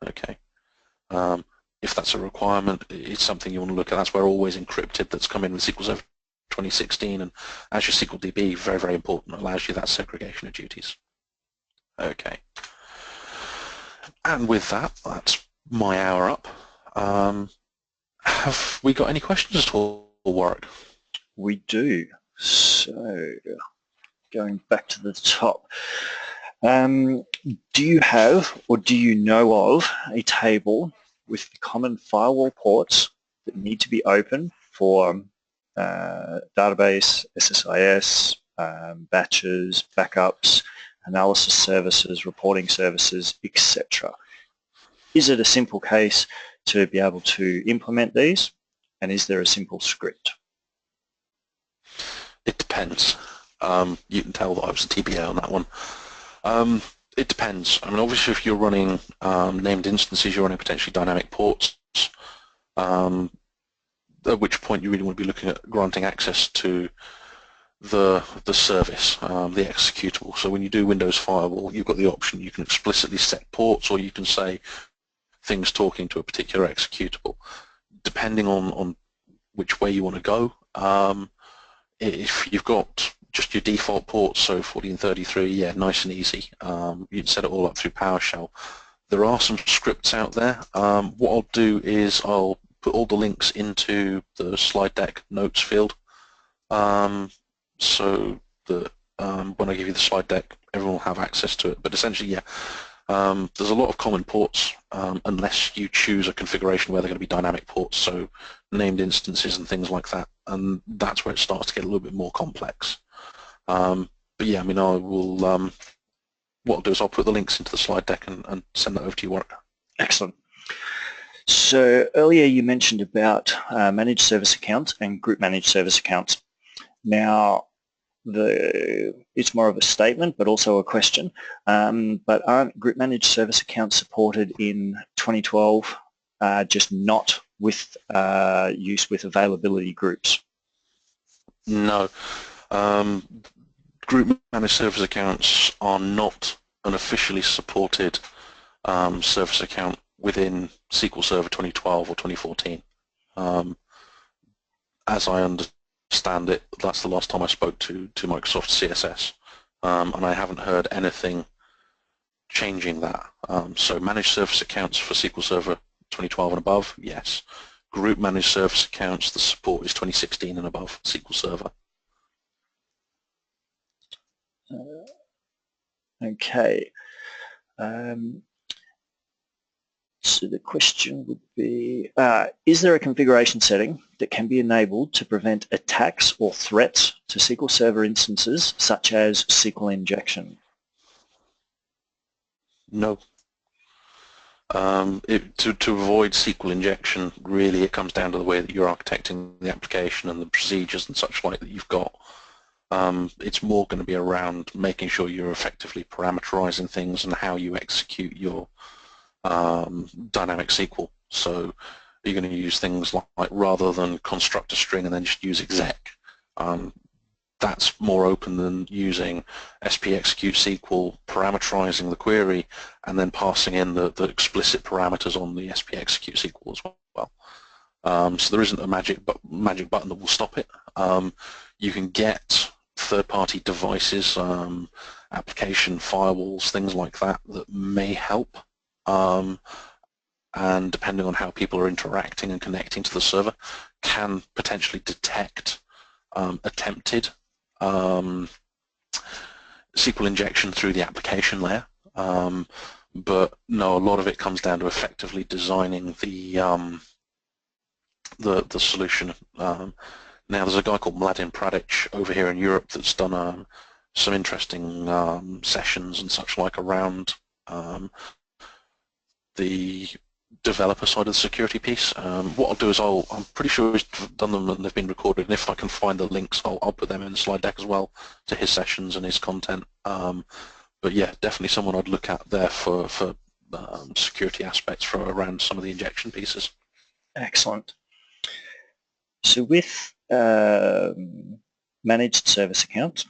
Okay. If that's a requirement, it's something you want to look at. That's where always encrypted that's come in with SQL Server 2016 and Azure SQL DB, very, very important. It allows you that segregation of duties. Okay. And with that, that's my hour up. Have we got any questions at all, Warwick? We do. So, going back to the top, do you have or do you know of a table with the common firewall ports that need to be open for database, SSIS, batches, backups, analysis services, reporting services, etc.? Is it a simple case to be able to implement these, and is there a simple script? It depends. You can tell that I was a DBA on that one. It depends. I mean, obviously, if you're running named instances, you're running potentially dynamic ports, at which point you really want to be looking at granting access to the service, the executable. So when you do Windows Firewall, you've got the option. You can explicitly set ports, or you can say things talking to a particular executable, depending on which way you want to go. If you've got just your default ports, so 1433, yeah, nice and easy. You can set it all up through PowerShell. There are some scripts out there. What I'll do is I'll put all the links into the slide deck notes field, so that when I give you the slide deck, everyone will have access to it. But essentially, yeah, There's a lot of common ports unless you choose a configuration where they're going to be dynamic ports, so named instances and things like that, and that's where it starts to get a little bit more complex. But yeah, I mean, I will. What I'll do is I'll put the links into the slide deck and send that over to you, Warwick. Excellent. So earlier you mentioned about managed service accounts and group managed service accounts. Now, it's more of a statement, but also a question. But aren't group managed service accounts supported in 2012, just not with use with availability groups? No. Group managed service accounts are not an officially supported service account within SQL Server 2012 or 2014. As I understand it, that's the last time I spoke to Microsoft CSS, and I haven't heard anything changing that. So managed service accounts for SQL Server 2012 and above, yes. Group managed service accounts, the support is 2016 and above SQL Server. Okay. So the question would be, is there a configuration setting that can be enabled to prevent attacks or threats to SQL Server instances, such as SQL injection? No. To avoid SQL injection, really it comes down to the way that you're architecting the application and the procedures and such like that you've got. It's more going to be around making sure you're effectively parameterizing things and how you execute your dynamic SQL. So you're going to use things like rather than construct a string and then just use exec. That's more open than using SP-execute SQL, parameterizing the query, and then passing in the explicit parameters on the SP-execute SQL as well. So there isn't a magic button that will stop it. You can get third-party devices, application firewalls, things like that may help. And depending on how people are interacting and connecting to the server, can potentially detect attempted SQL injection through the application layer. But no, a lot of it comes down to effectively designing the solution. Now, there's a guy called Mladen Pradic over here in Europe that's done some interesting sessions and such like around the developer side of the security piece. What I'll do is I'm pretty sure he's done them and they've been recorded, and if I can find the links, I'll put them in the slide deck as well to his sessions and his content. But yeah, definitely someone I'd look at there for security aspects for around some of the injection pieces. Excellent. So with managed service accounts,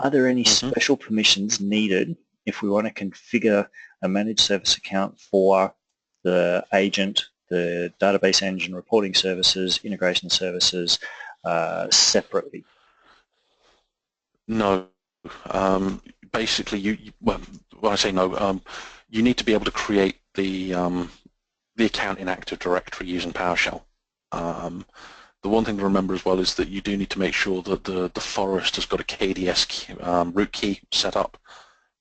are there any special permissions needed if we want to configure a managed service account for the agent, the database engine, reporting services, integration services separately? No. Basically, when I say no, you need to be able to create the account in Active Directory using PowerShell. The one thing to remember as well is that you do need to make sure that the forest has got a KDS root key set up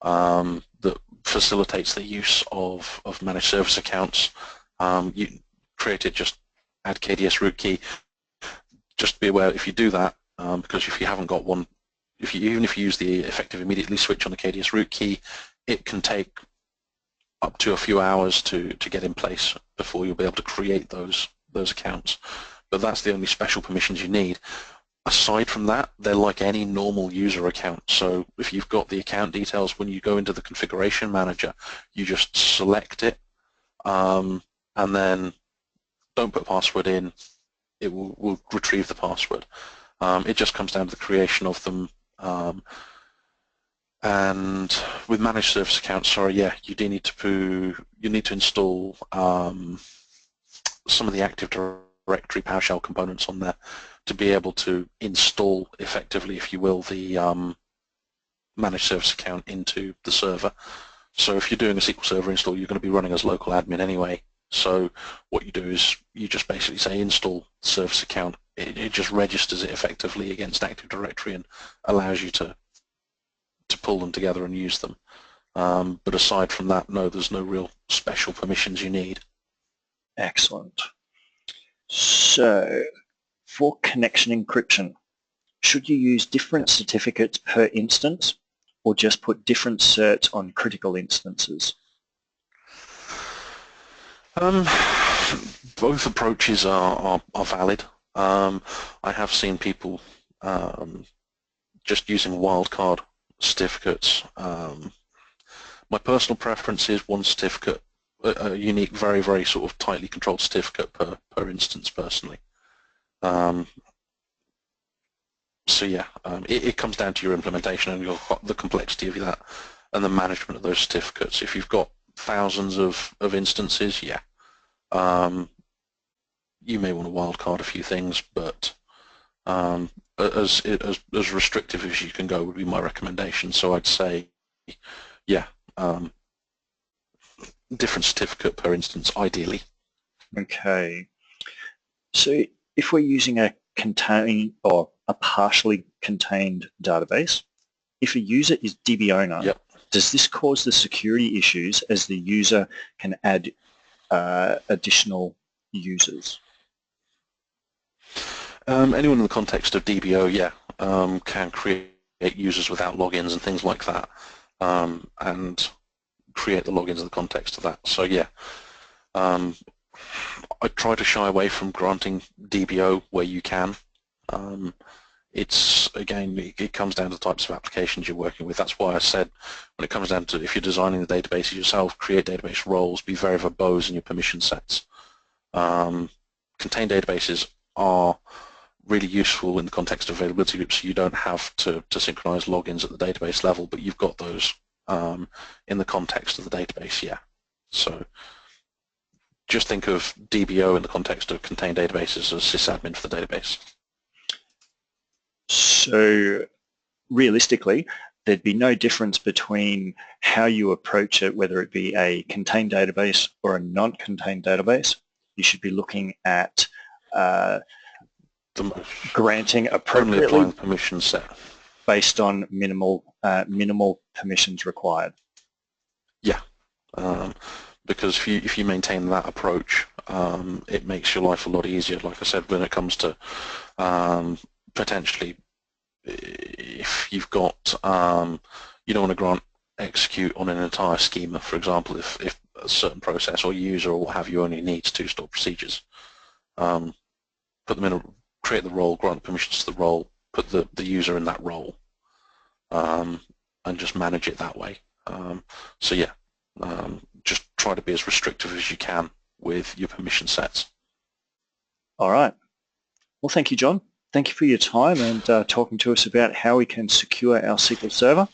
that facilitates the use of managed service accounts. You create it, just add KDS root key. Just be aware if you do that, because if you haven't got one, even if you use the effective immediately switch on the KDS root key, it can take up to a few hours to get in place before you'll be able to create those accounts. But that's the only special permissions you need. Aside from that, they're like any normal user account. So if you've got the account details, when you go into the configuration manager, you just select it, and then don't put password in. It will retrieve the password. It just comes down to the creation of them. And with managed service accounts, sorry, yeah, you need to install some of the Active Directory PowerShell components on there to be able to install effectively, if you will, the managed service account into the server. So if you're doing a SQL Server install, you're going to be running as local admin anyway. So what you do is you just basically say install service account. It just registers it effectively against Active Directory and allows you to pull them together and use them. But aside from that, no, there's no real special permissions you need. Excellent. So for connection encryption, should you use different certificates per instance or just put different certs on critical instances? Both approaches are valid. I have seen people just using wildcard certificates. My personal preference is one certificate, a unique, very, very sort of tightly controlled certificate per instance personally. So yeah, it comes down to your implementation and the complexity of that and the management of those certificates. If you've got thousands of instances, yeah, you may want to wildcard a few things, but as restrictive as you can go would be my recommendation. So I'd say, yeah, different certificate per instance, ideally. Okay. So if we're using a contained or a partially contained database, if a user is DB owner, yep. Does this cause the security issues as the user can add additional users? Anyone in the context of DBO, yeah, can create users without logins and things like that, and create the logins in the context of that. So yeah, I try to shy away from granting DBO where you can. It's, again, it comes down to the types of applications you're working with. That's why I said when it comes down to if you're designing the databases yourself, create database roles, be very verbose in your permission sets. Contained databases are really useful in the context of availability groups, so you don't have to synchronize logins at the database level, but you've got those in the context of the database, yeah. So just think of DBO in the context of contained databases as sysadmin for the database. So realistically, there'd be no difference between how you approach it, whether it be a contained database or a non-contained database. You should be looking at granting appropriately, only applying permission set based on minimal permissions required. Yeah, because if you maintain that approach, it makes your life a lot easier. Like I said, when it comes to potentially, if you've got, you don't want to grant execute on an entire schema, for example, if a certain process or user or what have you only needs two stored procedures. Put them in create the role, grant permissions to the role, put the user in that role, and just manage it that way. So yeah, just try to be as restrictive as you can with your permission sets. All right. Well, thank you, John. Thank you for your time and talking to us about how we can secure our SQL Server.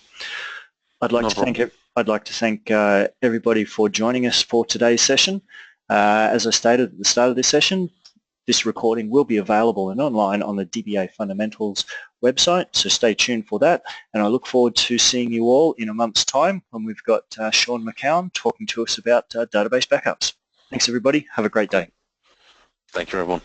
I'd like to thank everybody for joining us for today's session. As I stated at the start of this session, this recording will be available and online on the DBA Fundamentals website, so stay tuned for that. And I look forward to seeing you all in a month's time when we've got Sean McCown talking to us about database backups. Thanks, everybody. Have a great day. Thank you, everyone.